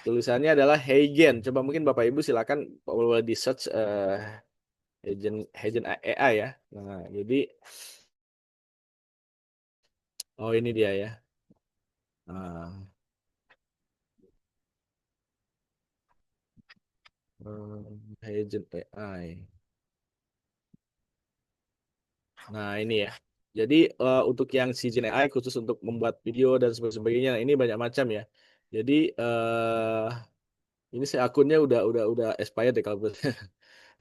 Tulisannya adalah Heijen. Coba mungkin Bapak Ibu silakan boleh di search Heijen Heijen AI ya. Nah, jadi oh ini dia ya. Nah, Heijen AI. Nah, ini ya. Jadi untuk yang si Gen AI khusus untuk membuat video dan sebagainya, ini banyak macam ya. Jadi ini saya akunnya udah expired deh kalau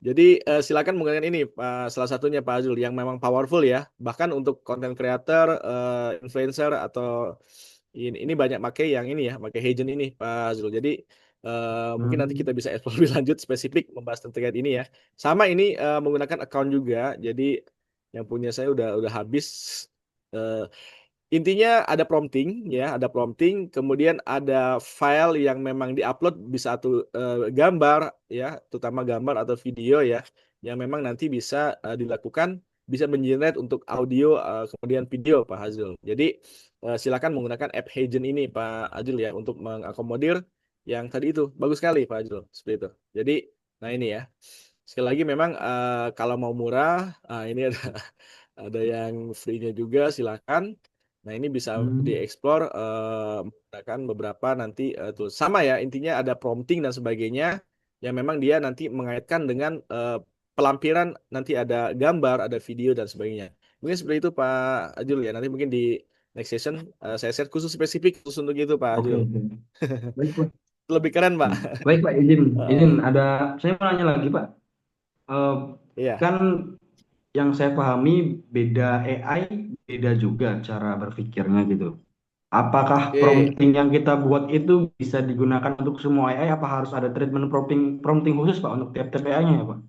Jadi silakan menggunakan ini salah satunya Pak Azul yang memang powerful ya. Bahkan untuk content creator, influencer atau ini banyak pakai yang ini ya, pakai Heijen ini Pak Azul. Jadi Mungkin nanti Hmm. kita bisa explore lebih lanjut spesifik membahas terkait ini ya. Sama ini menggunakan account juga. Jadi yang punya saya udah habis. Eh, Intinya ada prompting ya, ada prompting, kemudian ada file yang memang diupload bisa satu gambar ya, terutama gambar atau video ya, yang memang nanti bisa dilakukan, bisa mengenerate untuk audio kemudian video Pak Hazul. Jadi silakan menggunakan app Hagen ini Pak Hazul ya untuk mengakomodir yang tadi itu. Bagus sekali Pak Hazul, seperti itu. Jadi nah ini ya. Sekali lagi memang kalau mau murah, ini ada ada yang free-nya juga silakan. Nah, ini bisa Hmm. dieksplor menggunakan beberapa nanti tools. Sama ya, intinya ada prompting dan sebagainya yang memang dia nanti mengaitkan dengan pelampiran nanti ada gambar, ada video dan sebagainya. Mungkin seperti itu Pak Ajul ya. Nanti mungkin di next session saya share khusus spesifik khusus untuk itu Pak Oke, Ajul. oke. Baik, Pak. Lebih keren Pak. Hmm. Baik, Pak, izin, izin Heeh. ada saya mau nanya lagi, Pak. Eh, Iya. kan yang saya pahami beda AI beda juga cara berpikirnya gitu. Apakah Oke. prompting yang kita buat itu bisa digunakan untuk semua AI? Apa harus ada treatment prompting prompting khusus, Pak, untuk tiap-tiap AI-nya ya, Pak?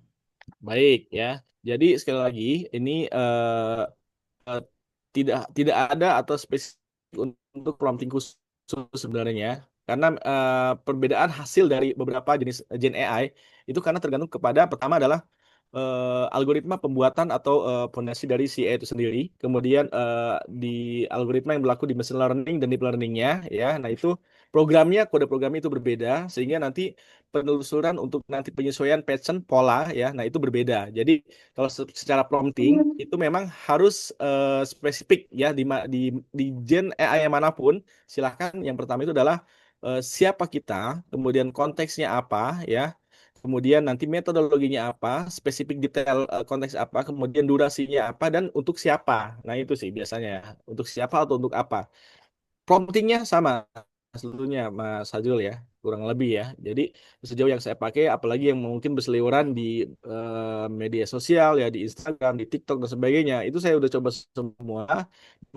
Baik ya. Jadi sekali lagi ini eh, tidak tidak ada atau spesifik untuk prompting khusus sebenarnya karena perbedaan hasil dari beberapa jenis Gen AI itu karena tergantung kepada pertama adalah algoritma pembuatan atau fondasi dari si AI itu sendiri kemudian di algoritma yang berlaku di machine learning dan deep learningnya ya nah itu programnya kode programnya itu berbeda sehingga nanti penelusuran untuk nanti penyesuaian pattern pola ya nah itu berbeda jadi kalau secara prompting itu memang harus spesifik ya di gen AI yang manapun. Silahkan yang pertama itu adalah siapa kita, kemudian konteksnya apa ya, kemudian nanti metodologinya apa, spesifik detail konteks apa, kemudian durasinya apa dan untuk siapa. Nah itu sih biasanya ya. Untuk siapa atau untuk apa. Promptingnya sama seluruhnya Mas Hajul ya, kurang lebih ya. Jadi sejauh yang saya pakai, apalagi yang mungkin berseliweran di media sosial ya, di Instagram, di TikTok dan sebagainya, itu saya udah coba semua.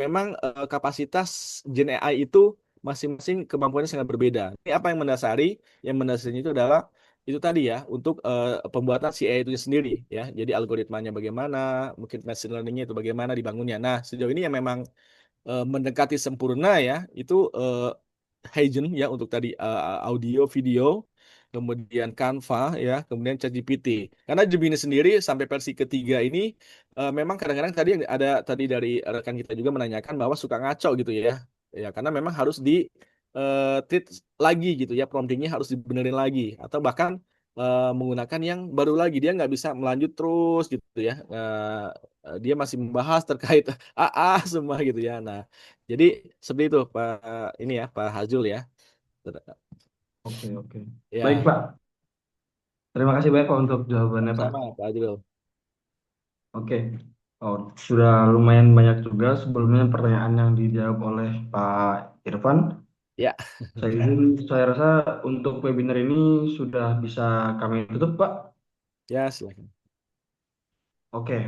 Memang kapasitas Gen AI itu masing-masing kemampuannya sangat berbeda. Ini apa yang mendasari? Yang mendasarinya itu adalah itu tadi ya untuk pembuatan si AI itu sendiri ya. Jadi algoritmanya bagaimana, mungkin machine learningnya itu bagaimana dibangunnya. Nah sejauh ini yang memang mendekati sempurna ya itu Hagen ya untuk tadi audio video kemudian Canva ya kemudian ChatGPT karena Gemini sendiri sampai versi ketiga ini memang kadang-kadang tadi ada tadi dari rekan kita juga menanyakan bahwa suka ngaco gitu ya ya karena memang harus di treat lagi gitu ya promptingnya harus dibenerin lagi atau bahkan menggunakan yang baru lagi dia nggak bisa melanjut terus gitu ya dia masih membahas terkait AA semua gitu ya. Nah, jadi seperti itu Pak ini ya Pak Hazul ya. Oke, oke. Baik, Ya, Pak. Terima kasih banyak, Pak, untuk jawabannya, Pak. sama Pak Hazul. Oke. Oh, sudah lumayan banyak juga sebelumnya pertanyaan yang dijawab oleh Pak Irfan. Ya, Saya rasa untuk webinar ini sudah bisa kami tutup, Pak. ya silakan. Oke.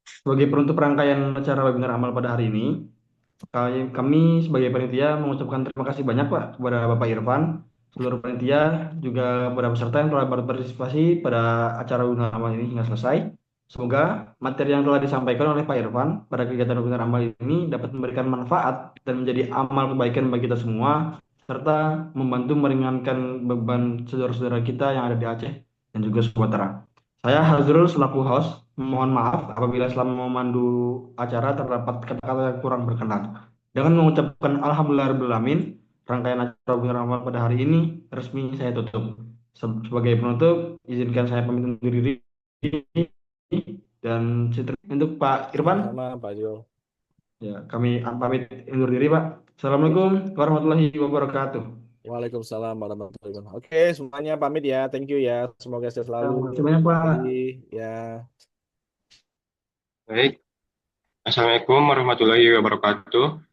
Sebagai penutup rangkaian acara webinar amal pada hari ini, kami sebagai panitia mengucapkan terima kasih banyak, Pak, kepada Bapak Irfan, seluruh panitia, juga kepada peserta yang telah berpartisipasi pada acara webinar amal ini hingga selesai. Semoga materi yang telah disampaikan oleh Pak Irfan pada kegiatan webinar amal ini dapat memberikan manfaat dan menjadi amal kebaikan bagi kita semua, serta membantu meringankan beban saudara-saudara kita yang ada di Aceh dan juga Sumatera. Saya Hazrul selaku host, mohon maaf apabila selama memandu acara terdapat kata-kata yang kurang berkenan. Dengan mengucapkan Alhamdulillahirrahmanirrahim, rangkaian acara webinar amal pada hari ini resmi saya tutup. Sebagai penutup, izinkan saya pamit undur diri dan untuk Pak Irfan, Sama-sama Pak Hazul. ya kami pamit undur diri, Pak. Assalamualaikum warahmatullahi wabarakatuh. Waalaikumsalam warahmatullahi wabarakatuh. Oke, semuanya pamit ya. Thank you ya. Semoga sehat Ya, selalu. terima kasih banyak, Terima Pak. kasih ya. Baik. Assalamualaikum warahmatullahi wabarakatuh.